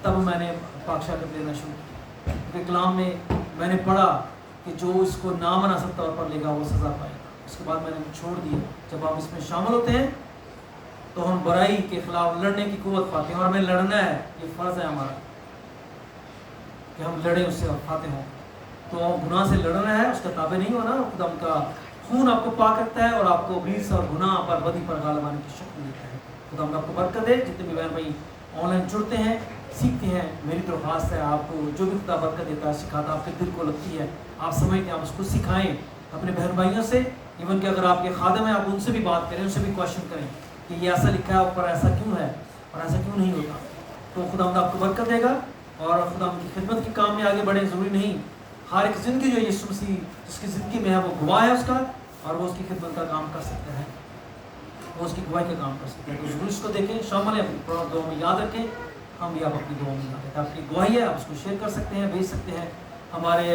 तब मैंने पाक शहादत लेना शुरू किया। क्योंकि कलाम में मैंने पढ़ा कि जो इसको नामनासिब तौर पर लेगा वो सज़ा पाएगा। उसके बाद मैंने छोड़ दिया। जब आप इसमें शामिल होते हैं तो हम बुराई के खिलाफ लड़ने की क़ुव्वत पाते हैं, और हमें लड़ना है, ये फ़र्ज़ है हमारा कि हम लड़ें, उससे फाते हों। तो गुनाह से लड़ना है, उसका ताबे नहीं होना। खुदा का खून आपको पाक करता है और आपको बीस और गुनाह पर, बदी पर गालिब आने की शक्ति देता है। खुदा आपको बरकत दे। जितने भी बहन भाई ऑनलाइन जुड़ते हैं, सीखते हैं, मेरी दरख्वास्त है आपको, जो भी खुदा बरकत देता है, सिखाता, आपके दिल को लगती है, आप समझते हैं, आप उसको सिखाएं अपने बहन भाइयों से। इवन कि अगर आपके खादम हैं, आप उनसे भी बात करें, उनसे भी क्वेश्चन करें कि ये ऐसा लिखा है ऊपर, ऐसा क्यों है और ऐसा क्यों नहीं होता। तो खुदा आपको बरकत देगा और खुदा उनकी खिदमत के काम में आगे बढ़े। ज़रूरी नहीं हर एक ज़िंदगी जो यीशु मसीह जिसकी ज़िंदगी में है वो गवाह है उसका, और वो उसकी खिदमत का काम कर सकता है, वो उसकी गवाही का काम कर सकता है। तो ज़रूर इसको देखें, शामिल है, अपनी दुआ में याद रखें। हम भी आप अपनी दुआ में याद रखें। आपकी गवाही है, आप उसको शेयर कर सकते हैं, भेज सकते हैं। हमारे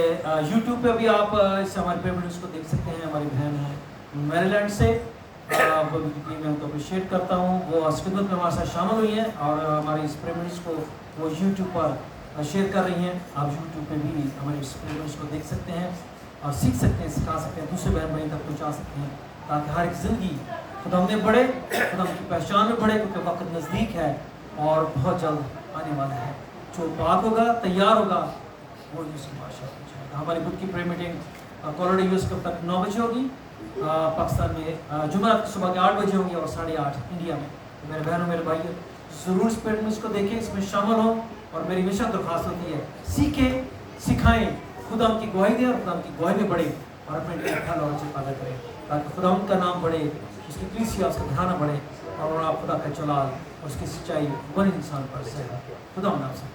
यूट्यूब पे भी आप इससे हमारे पेमेंट्स को देख सकते हैं। हमारी बहन है मैरीलैंड से, मैं उनको अप्रिशिएट करता हूँ। वो इस खिदमत में हमारे साथ शामिल हुई हैं और हमारे इस प्रेमिस को वो यूट्यूब पर शेयर कर रही हैं। आप यूट्यूब पे भी हमारे इस प्रेमिस को देख सकते हैं और सीख सकते हैं, सिखा सकते हैं, दूसरे बहन भाई तक पहुँचा सकते हैं, ताकि हर एक ज़िंदगी खुदा में बढ़े, खुदा की पहचान में बढ़े, क्योंकि वक्त नज़दीक है और बहुत जल्द आने वाला है। जो पाक होगा, तैयार होगा, वो उसकी बादशाह हो जाएगा। हमारी बुक की प्रेयर मीटिंग कोलोराडो यूएस कब तक 9 बजे होगी, पाकिस्तान में जुमेरात सुबह के 8 बजे होंगी और 8:30 इंडिया में। तो मेरे बहनों मेरे भाइयों, ज़रूर इस प्रेयर मीटिंग को देखें, इसमें शामिल हों। और मेरी हमेशा दरख्वास्त होती है, सीखें, सिखाएं, खुदा की गवाही दें और खुदा की गवाही में बढ़े और अपने ख्याल और अच्छे पैदा करें, ताकि खुदा का नाम बढ़े, उसकी कलीसिया उसका घराना बढ़े और आप खुदा का जलाल और उसकी सच्चाई बड़े इंसान पर से खुदा नाम से